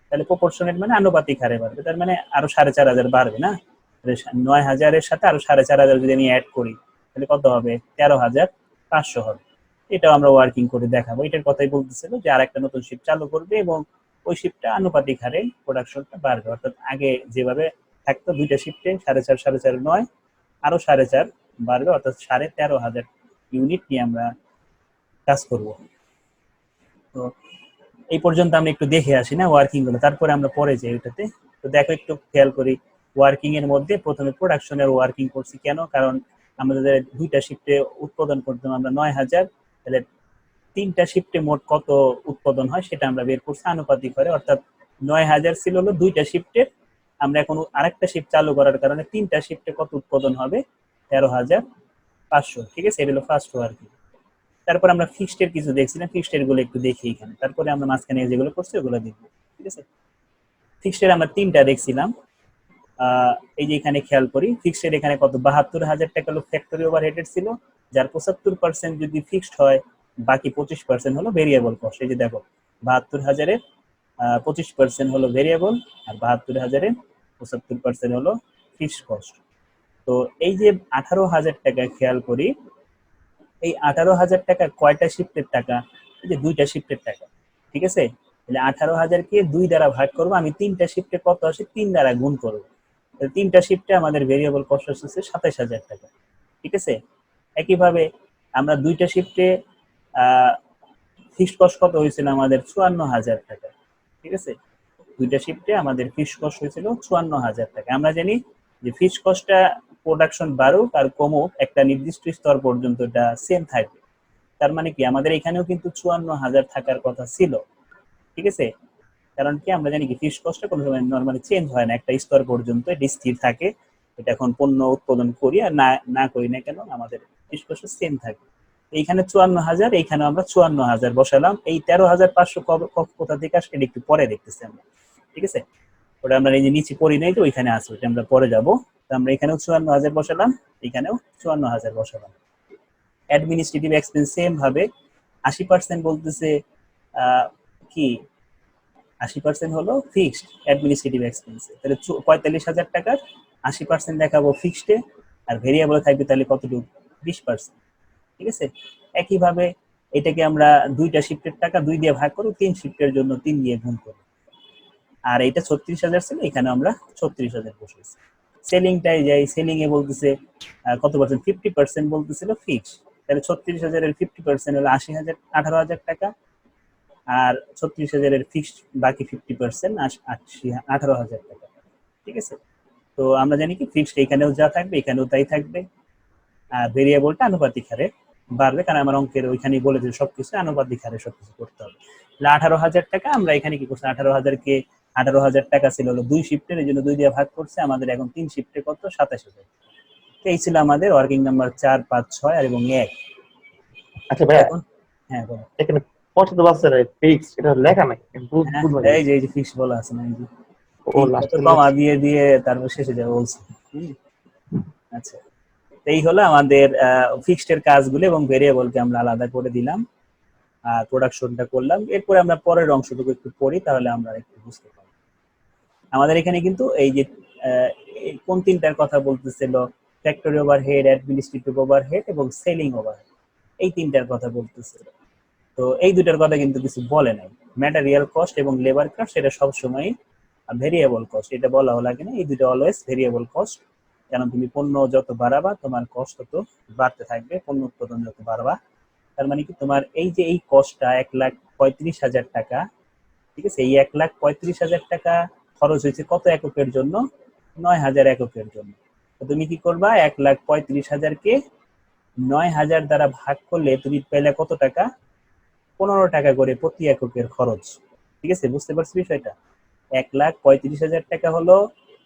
তাহলে প্রপোর্শনেট মানে আনুপাতিক হারে বাড়বে, তার মানে আরো 4,500 বাড়বে না। 9,000-এর সাথে আরো 4,500 যদি আমি অ্যাড করি তাহলে কত হবে, 13,500 হবে। এটাও আমরা ওয়ার্কিং করে দেখাবো। এটার কথাই বলতেছিল যে আর একটা নতুন শিফট চালু করবে এবং ওই শিফটটা আনুপাতিক হারে প্রোডাকশনটা বাড়বে, অর্থাৎ আগে যেভাবে থাকতো দুইটা শিফটে 4,500 4,500 9, আরো 4,500 বাড়বে, অর্থাৎ 13,500 ইউনিট নিয়ে আমরা কাজ করব। তো এই পর্যন্ত আমরা একটু দেখে আসি না ওয়ার্কিং গুলো, তারপরে আমরা পরে যাই ওইটাতে। তো দেখো একটু খেয়াল করি, ওয়ার্কিং এর মধ্যে প্রথমে প্রোডাকশনের ওয়ার্কিং করছি কেন, কারণ আমাদের দুইটা শিফটে উৎপাদন করতাম আমরা 9,000, তাহলে তিনটা শিফটে মোট কত উৎপাদন হয় সেটা আমরা বের করছি আনুপাতিক হারে, অর্থাৎ 9,000 ছিল হলো দুইটা শিফটের, আমরা এখন আরেকটা শিফট চালু করার কারণে তিনটা শিফটে কত উৎপাদন হবে, 13,500। ঠিক আছে, এটা হলো ফার্স্ট ওয়ার্কিং। তারপর আমরা ফিক্সড এর কিছু দেখছিলাম, ফিক্সড এর গুলো একটু দেখি এখানে, তারপরে আমরা মাঝখানে যেগুলো করছি ওগুলো দেখবো। ঠিক আছে, ফিক্সড এর আমরা তিনটা দেখছিলাম। এই যে এখানে খেয়াল করি, ফিক্সড এর এখানে কত 72,000 টাকা হলো ফ্যাক্টরি ওভারহেডেড ছিল, যার 75% যদি ফিক্সড হয়, বাকি 25% হলো ভেরিয়েবল কস্ট। এই যে দেখো 72,000-এর 25% হলো ভেরিয়েবল, আর 72,000-এর 75% হলো ফিক্সড কস্ট। তো এই যে 18,000 টাকা খেয়াল করি, এই 18,000 টাকা কয়টা শিফটের টাকা, এই যে দুইটা শিফটের টাকা। ঠিক আছে, তাহলে 18,000-কে 2 দ্বারা ভাগ করবো, আমি তিনটা শিফটে কত আসে 3 দ্বারা গুণ করবো, তিনটা শিফটে আমাদের ভেরিয়েবল কস্ট আসছে 27,000 টাকা। ঠিক আছে, একইভাবে আমরা দুইটা শিফটে ফিক্সড কস্ট কত হয়েছিল আমাদের 54,000 টাকা। ঠিক আছে, দুইটা শিফটে আমাদের ফিক্সড কস্ট হয়েছিল 54,000 টাকা। আমরা জানি যে ফিক্সড কস্টটা প্রোডাকশন বাড়ুক আর কমুক একটা নির্দিষ্ট স্তর পর্যন্ত এটা সেম থাকবে, তার মানে কি আমাদের এখানেও কিন্তু 54,000 থাকার কথা ছিল। ঠিক আছে, কারণ কি আমরা জানি কি ফিক্সড কস্টটা কোনো সময় নরমালি চেঞ্জ হয় না, একটা স্তর পর্যন্ত এটি স্থির থাকে। এটা এখন পণ্য উৎপাদন করি আর না করি না কেন, আমাদের ফিক্সড কস্ট সেম থাকে। এইখানে 54,000, এইখানে আমরা 54,000 বসালাম। এই 13,500 কোথা থেকে আসলে একটু পরে দেখতেছি আমরা। ঠিক আছে, ওটা আমরা এই যে নিচে পড়ি নাই তো ওইখানে আছে, ওইটা আমরা পরে যাবো। তো আমরা এখানেও 54,000 বসালাম, এখানেও 54,000 বসালাম। অ্যাডমিনিস্ট্রেটিভ এক্সপেন্স সেম ভাবে 80% বলতেছে কি 80% হলো ফিক্সড অ্যাডমিনিস্ট্রেটিভ এক্সপেন্স, তাহলে 45,000 টাকার 80% দেখাবো ফিক্সডে, আর ভেরিয়েবল থাকবে তাহলে কতটুকু 20%। ঠিক আছে, একইভাবে এটাকে আমরা দুইটা শিফটের টাকা 2 দিয়ে ভাগ করব, 3 শিফটের জন্য 3 দিয়ে গুণ করব, আর এটা 36,000 ছিল, এখানে আমরা 36,000 বসেছি। সেলিংটাই যাই, সেলিং এ বলতেছে কত পার্সেন্ট 50% বলতেছিল ফিক্স, তাহলে 36,000-এর 50% হলো 80,000 18,000 টাকা, আর 36,000-এর ফিক্সড বাকি 50% 18,000 টাকা। ঠিক আছে, তো আমরা জানি কি ফিক্সড এখানেও যা থাকবে এখানেও তাই থাকবে, আর ভেরিয়েবলটা আনুপাতিক হারে বাড়বে, কারণ আমার অঙ্কের ওইখানেই বলেছে সবকিছু আনুপাতিক হারে সবকিছু করতে হবে। 18,000 টাকা আমরা এখানে কি করছি, 18,000-কে 18,000 টাকা ছিল হলো 2 শিফটের, এই জন্য 2 দিয়ে ভাগ করছে, আমাদের এখন 3 শিফটে কত 27,000। এই ছিল আমাদের ওয়ার্কিং নাম্বার 4, 5, 6 আর এবং 1। আচ্ছা ভাইয়া, এখন হ্যাঁ বলো। এখানে 75% ফিক্স এটা লেখা নাই, হ্যাঁ বুঝবো এই যে ফিক্স বলা আছে না, এই যে ও এই কত লাস্টে কমা দিয়ে দিয়ে তারপর শেষে যাবে বলছে। আচ্ছা, এই হলো আমাদের ফিক্সড এর কাজগুলো এবং ভেরিয়েবলকে আমরা আলাদা করে দিলাম আর প্রোডাকশনটা করলাম। এরপরে আমরা পরের অংশটুকু একটু পড়ি, তাহলে আমরা একটু বুঝতে পারবো। আমাদের এখানে কিন্তু এই যে কোন তিনটার কথা বলতেছিল, ফ্যাক্টরি ওভারহেড, অ্যাডমিনিস্ট্রেটিভ ওভারহেড এবং সেলিং ওভারহেড, এই তিনটার কথা বলতেছিল। তো এই দুটার কথা কিন্তু কিছু বলে নাই। ম্যাটেরিয়াল কস্ট এবং লেবার কস্ট এটা সবসময় ভেরিয়েবল কস্ট, এটা বলাও লাগে না। এই দুটো অলওয়েজ ভেরিয়েবল কস্ট, কারণ তুমি পণ্য যত বাড়াবা তোমার কস্ট তত বাড়তে থাকবে, পণ্য উৎপাদন যত বাড়বা। তার মানে কি তোমার এই যে এই কস্টটা 1,35,000 টাকা, ঠিক আছে, এই 1,35,000 টাকা খরচ হয়েছে কত এককের জন্য? 9,000 এককের জন্য। তো তুমি কি করবা, 1,35,000-কে 9,000 দ্বারা ভাগ করলে তুমি পেলে কত টাকা? 15 টাকা করে প্রতি এককের খরচ। ঠিক আছে, বুঝতে পারছি বিষয়টা? 1,35,000 টাকা হলো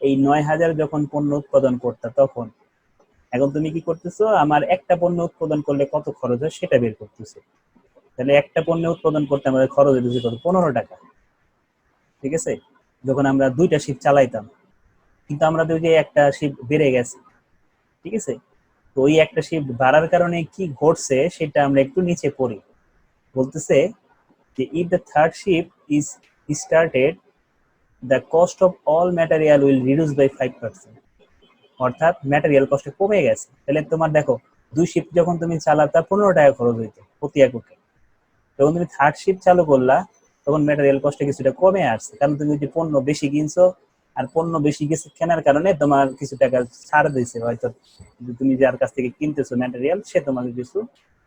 এই 9,000 যখন পণ্য উৎপাদন করতে তখন। এখন তুমি কি করতেছো, আমার একটা পণ্য উৎপাদন করলে কত খরচ হয় সেটা বের করতেছো। তাহলে একটা পণ্য উৎপাদন করতে আমাদের খরচ হইতেছে কত? 15 টাকা। ঠিক আছে, যখন আমরা দুইটা শিফট চালাইতাম, কিন্তু আমরা তো যে একটা শিফট বেড়ে গেছে, ঠিক আছে, তো ওই একটা শিফট বাড়ার কারণে কি ঘটছে সেটা আমরা একটু নিচে পড়ি। বলতেছে যে if the third shift is started, the cost of all material will reduce by 5%. অর্থাৎ ম্যাটেরিয়াল কস্ট কমে গেছে। তাহলে তোমার দেখো, দুই শিফট যখন তুমি চালাতা 15 টাকা খরচ হইতো প্রতি এককে, যখন তুমি থার্ড শিফট চালু করলা তখন ম্যাটেরিয়াল কস্টে কিছুটা কমে আসছে, কারণ তুমি যে পণ্য বেশি কিনছো, আর পণ্য বেশি কিছু কেনার কারণে তোমার কিছু টাকা ছাড় দিয়েছে। হয়তো তুমি যার কাছ থেকে কিনতেছো ম্যাটেরিয়াল, সে তোমাকে কিছু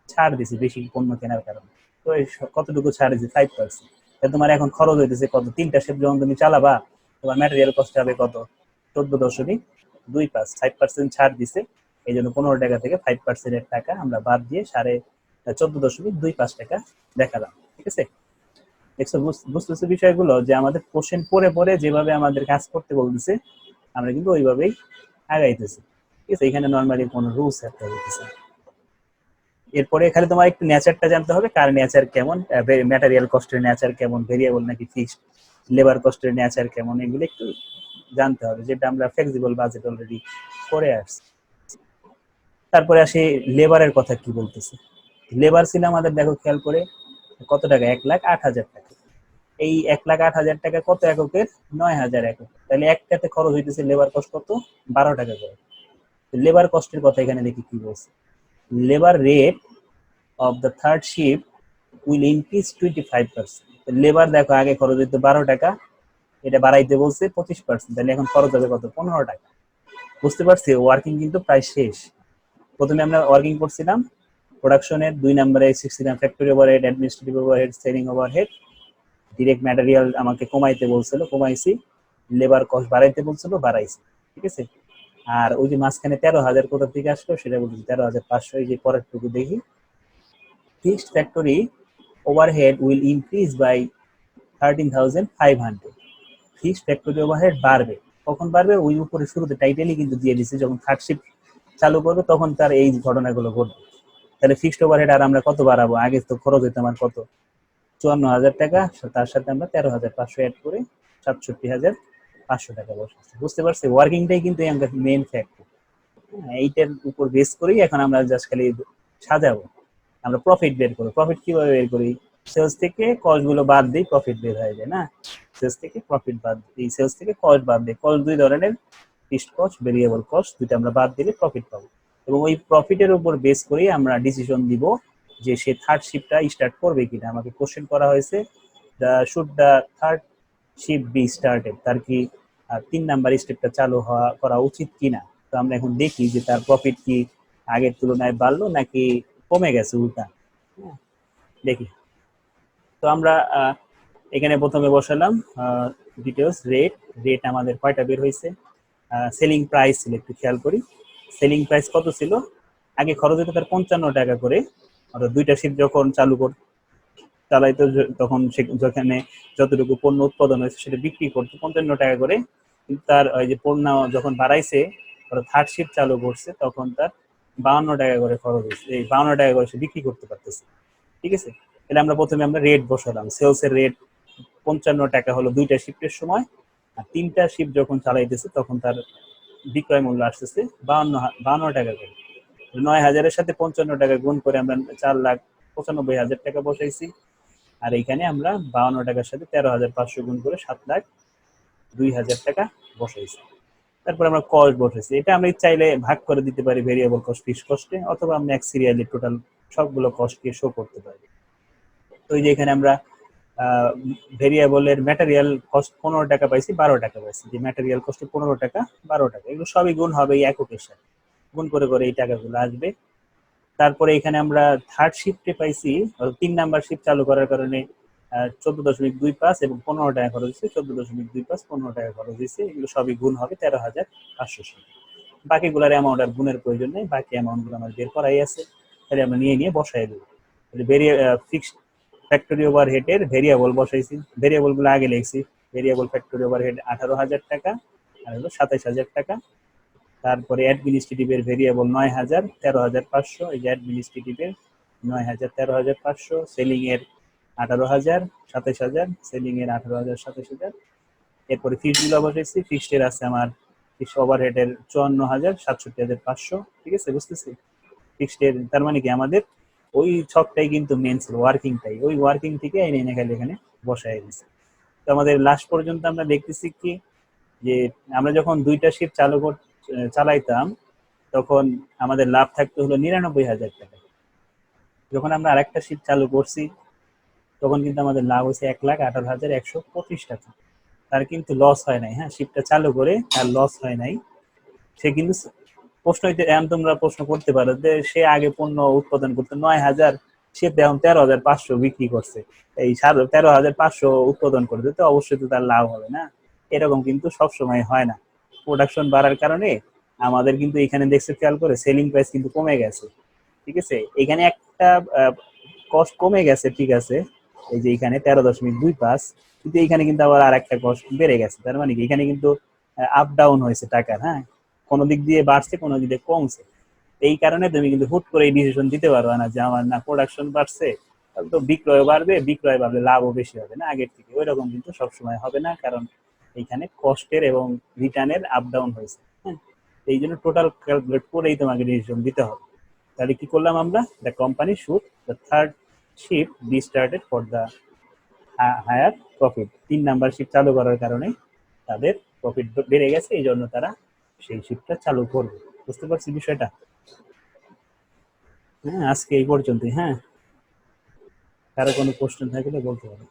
ছাড় দিছে বেশি পণ্য কেনার কারণে। তো এই কতটুকু ছাড় দিছে? 5%। তোমার এখন খরচ হইতেছে কত? তিনটা শিফট যখন তুমি চালাবা তোমার ম্যাটেরিয়াল কস্ট হবে কত? 14.25। 5% ছাড় দিছে, এই জন্য 15 টাকা থেকে 5% এর টাকা আমরা বাদ দিয়ে 14.25 টাকা দেখালাম। ঠিক আছে, দেখছো? বুঝতেছো বিষয়গুলো, যে আমাদের কোশ্চেন পড়ে পড়ে যেভাবে আমাদের কাজ করতে বলতেছে আমরা কিন্তু ওইভাবেই আগাইতেছি। ঠিক আছে, এখানে নর্মালি কোনো রুলস একটা হইতেছে। এরপরে খালি তোমার একটু নেচারটা জানতে হবে, কার নেচার কেমন, ম্যাটেরিয়াল কস্টের নেচার কেমন, ভেরিয়েবল নাকি ফিক্সড, লেবার কস্টের নেচার কেমন, এগুলো একটু জানতে হবে, যেটা আমরা ফ্লেক্সিবল বাজেট অলরেডি করে আসছি। তারপরে আসি লেবারের কথা কি বলতেছে। লেবার ছিল আমাদের, দেখো খেয়াল করে, কত টাকা? 1,08,000 টাকা। এই 1,08,000 টাকা কত এককের? 9,000 একক। তাহলে একটাতে খরচ হইতেছে লেবার কস্ট কত? 12 টাকা করে। লেবার কস্টের কথা এখানে দেখি কি বলছে। Labour rate of the third shift will increase 25%। Labour দেখো আগে খরচ হইতো 12 টাকা, এটা বাড়াইতে বলছে 25%, তাহলে এখন খরচ হবে কত? 15 টাকা। বুঝতে পারছি, ওয়ার্কিং কিন্তু প্রায় শেষ। প্রথমে আমরা ওয়ার্কিং করছিলাম প্রোডাকশনের, 2 নম্বরে শিখছিলাম factory overhead, administrative overhead, selling overhead. Direct material আমাকে কমাইতে বলছিল, কমাইছি। লেবার কস্ট বাড়াইতে বলছিল, বাড়াইছি। ঠিক আছে, আর ওই যে মাঝখানে 13,000 কোথা থেকে আসলো সেটা বলছি, 13,500। এই যে পরেরটুকু দেখি, fixed factory overhead will increase by 13,500। Fixed factory overhead বাড়বে। কখন বাড়বে? ওই উপরে শুরুতে টাইটেলই কিন্তু দিয়ে দিচ্ছে, যখন থার্ড শিফট চালু করবে তখন তার এই ঘটনাগুলো ঘটবে। তাহলে ফিক্সড ওভারহেড আর আমরা কত বাড়াবো? আগে তো খরচ হইতো আমার কত? 54,000 টাকা, তার সাথে আমরা 13,500 অ্যাড করে 67,500 টাকা বসাচ্ছি। বুঝতে পারছি, ওয়ার্কিংটাই কিন্তু মেইন ফ্যাক্টর। এইটার উপর বেস করেই এখন আমরা জাস্ট খালি সাজাবো। আমরা প্রফিট বের করি। প্রফিট কিভাবে বের করি? সেলস থেকে কস্ট গুলো বাদ দিই, প্রফিট বের হয়ে যায় না? সেলস থেকে প্রফিট বাদ দিই, সেলস থেকে কস্ট বাদ দিই। কস্ট দুই ধরনের, ফিক্সড কস্ট, ভেরিয়েবল কস্ট, দুইটা আমরা বাদ দিলে প্রফিট পাবো। এবং ওই প্রফিটের উপর বেস করেই আমরা ডিসিশন দিব যে সে থার্ড শিফটটা স্টার্ট করবে কিনা। আমাকে কোশ্চেন করা হয়েছে, should the third shift be started, তার কি 3 নাম্বার স্টেপটা চালু করা উচিত কিনা। তো আমরা এখন দেখি যে তার প্রফিট কি আগের তুলনায় বাড়লো নাকি কমে গেছে উল্টা। দেখি, তো আমরা এখানে প্রথমে বসালাম ডিটেলস। রেট আমাদের কয়টা বের হয়েছে? সেলিং প্রাইস ছিল, একটু খেয়াল করি। সেলিং প্রাইস কত ছিল? আগে খরচ হতো তার 55 টাকা করে, অর্থাৎ দুইটা শিফট যখন চালাইতো তখন যেখানে যতটুকু পণ্য উৎপাদন হয়েছে সেটা বিক্রি করতো 55 টাকা করে। কিন্তু তার ওই যে পণ্য যখন বাড়াইছে, থার্ড শিফট চালু করছে, তখন তার 52 টাকা করে খরচ হয়েছে। এই 52 টাকা করে সে বিক্রি করতে পারতেছে। ঠিক আছে, তাহলে আমরা প্রথমে রেট বসালাম। সেলসের রেট 55 টাকা হলো দুইটা শিফটের সময়, আর 3টা শিফট যখন চালাইতেছে তখন তার বিক্রয় মূল্য আসতেছে 52 টাকা করে। 9,000-এর সাথে 55 টাকা গুণ করে আমরা 4,95,000 টাকা বসাইছি। আর এইখানে আমরা 52 টাকার সাথে 13,500 গুণ করে 7,02,000 টাকা বসাইছি। তারপর আমরা কস্ট বসাইছি। এটা আমরা চাইলে ভাগ করে দিতে পারি ভেরিয়েবল কস্ট ফিক্সড কস্টে, অথবা আমরা এক সিরিয়ালি টোটাল সবগুলো কস্টকে শো করতে পারি। তো এই যে এখানে আমরা ভেরিয়েবলের ম্যাটেরিয়াল কস্ট 15 টাকা পাইছি, 12 টাকা পাইছি। যে ম্যাটেরিয়াল কস্ট 15 টাকা, 12 টাকা, এগুলো সবই গুণ হবে এই এককের সাথে, গুণ করে করে এই টাকাগুলো আসবে। তারপরে এখানে আমরা থার্ড শিফটে পাইছি 3 নাম্বার শিফট চালু করার কারণে 14.25 এবং 15 টাকা খরচ হয়েছে। 14.25 15 টাকা খরচ হয়েছে, এগুলো সবই গুণ হবে 13,500 সাথে। বাকিগুলোর অ্যামাউন্ট আর গুণের প্রয়োজন নেই, বাকি অ্যামাউন্টগুলো আমার বের করাই আছে, তাহলে আমরা নিয়ে বসাই দেবো। ফিক্সড ফ্যাক্টরি ওভারহেডের ভেরিয়েবল বসাইছি, ভেরিয়েবলগুলো আগে লিখছি। ভেরিয়েবল ফ্যাক্টরি ওভারহেড 18,000 টাকা আর হলো 27,000 টাকা। তারপরে অ্যাডমিনিস্ট্রেটিভের ভেরিয়েবল 9,000, 13,500, এই যে অ্যাডমিনিস্ট্রেটিভের 9,000, 13,500, সেলিং এর 18,000, 27,000, সেলিং এর 18,000, 27,000। এরপরে ফিক্সডগুলো বসাইছি, ফিক্সডের আছে আমার ফিক্সড ওভারহেডের 54,000, 67,500, ঠিক আছে, বুঝতেছি। ফিক্সডের তার মানে কি আমাদের ওই ছকটাই কিন্তু মেন ছিল, ওয়ার্কিংটাই, ওই ওয়ার্কিং থেকে এনে খালি এখানে বসাই দিয়েছি। তো আমাদের লাস্ট পর্যন্ত আমরা দেখতেছি কি, যে আমরা যখন দুইটা শিফট চালাইতাম তখন আমাদের লাভ থাকতে হলো 99,000 টাকা। যখন আমরা আরেকটা শিফট চালু করছি তখন কিন্তু আমাদের লাভ হয়েছে 1,18,125 টাকা। তার কিন্তু লস হয় নাই, হ্যাঁ, শিফটটা চালু করে তার লস হয় নাই। সে কিন্তু প্রশ্ন এখন তোমরা প্রশ্ন করতে পারো যে সে আগে পণ্য উৎপাদন করতে 9,000, সে এখন 13,500 বিক্রি করছে, এই 13,500 উৎপাদন করতে, তো অবশ্যই তো তার লাভ হবে না। এরকম কিন্তু সবসময় হয় না। প্রোডাকশন বাড়ার কারণে আমাদের কিন্তু এখানে দেখছে খেয়াল করে সেলিং প্রাইস কিন্তু কমে গেছে, ঠিক আছে। এখানে একটা কস্ট কমে গেছে, ঠিক আছে, এই যে এখানে 13.25, কিন্তু এখানে কিন্তু আবার আর একটা কস্ট বেড়ে গেছে। তার মানে কি এখানে কিন্তু আপ ডাউন হয়েছে টাকার, হ্যাঁ, কোনো দিক দিয়ে বাড়ছে, কোনো দিক দিয়ে কমছে। এই কারণে তুমি কিন্তু হুট করে এই ডিসিশন দিতে পারবে না যে আমার না প্রোডাকশন বাড়ছে তো বিক্রয় বাড়বে, বিক্রয় বাড়লে লাভও বেশি হবে না আগের থেকে। ওই রকম কিন্তু সবসময় হবে না, কারণ এইখানে কস্টের এবং রিটার্নের আপ ডাউন হয়েছে, হ্যাঁ। এই জন্য টোটাল ক্যালকুলেট করেই তোমাকে ডিসিশন দিতে হবে। তাহলে কি করলাম আমরা, the company should the third shift be started for the higher profit. 3 number shift চালু করার কারণে তাদের প্রফিট বেড়ে গেছে, এই জন্য তারা সেই শিফটটা চালু করবে। বুঝতে পারছি বিষয়টা? হ্যাঁ, আজকে এই পর্যন্তই। হ্যাঁ, কারো কোনো প্রশ্ন থাকলে বলতে পারো।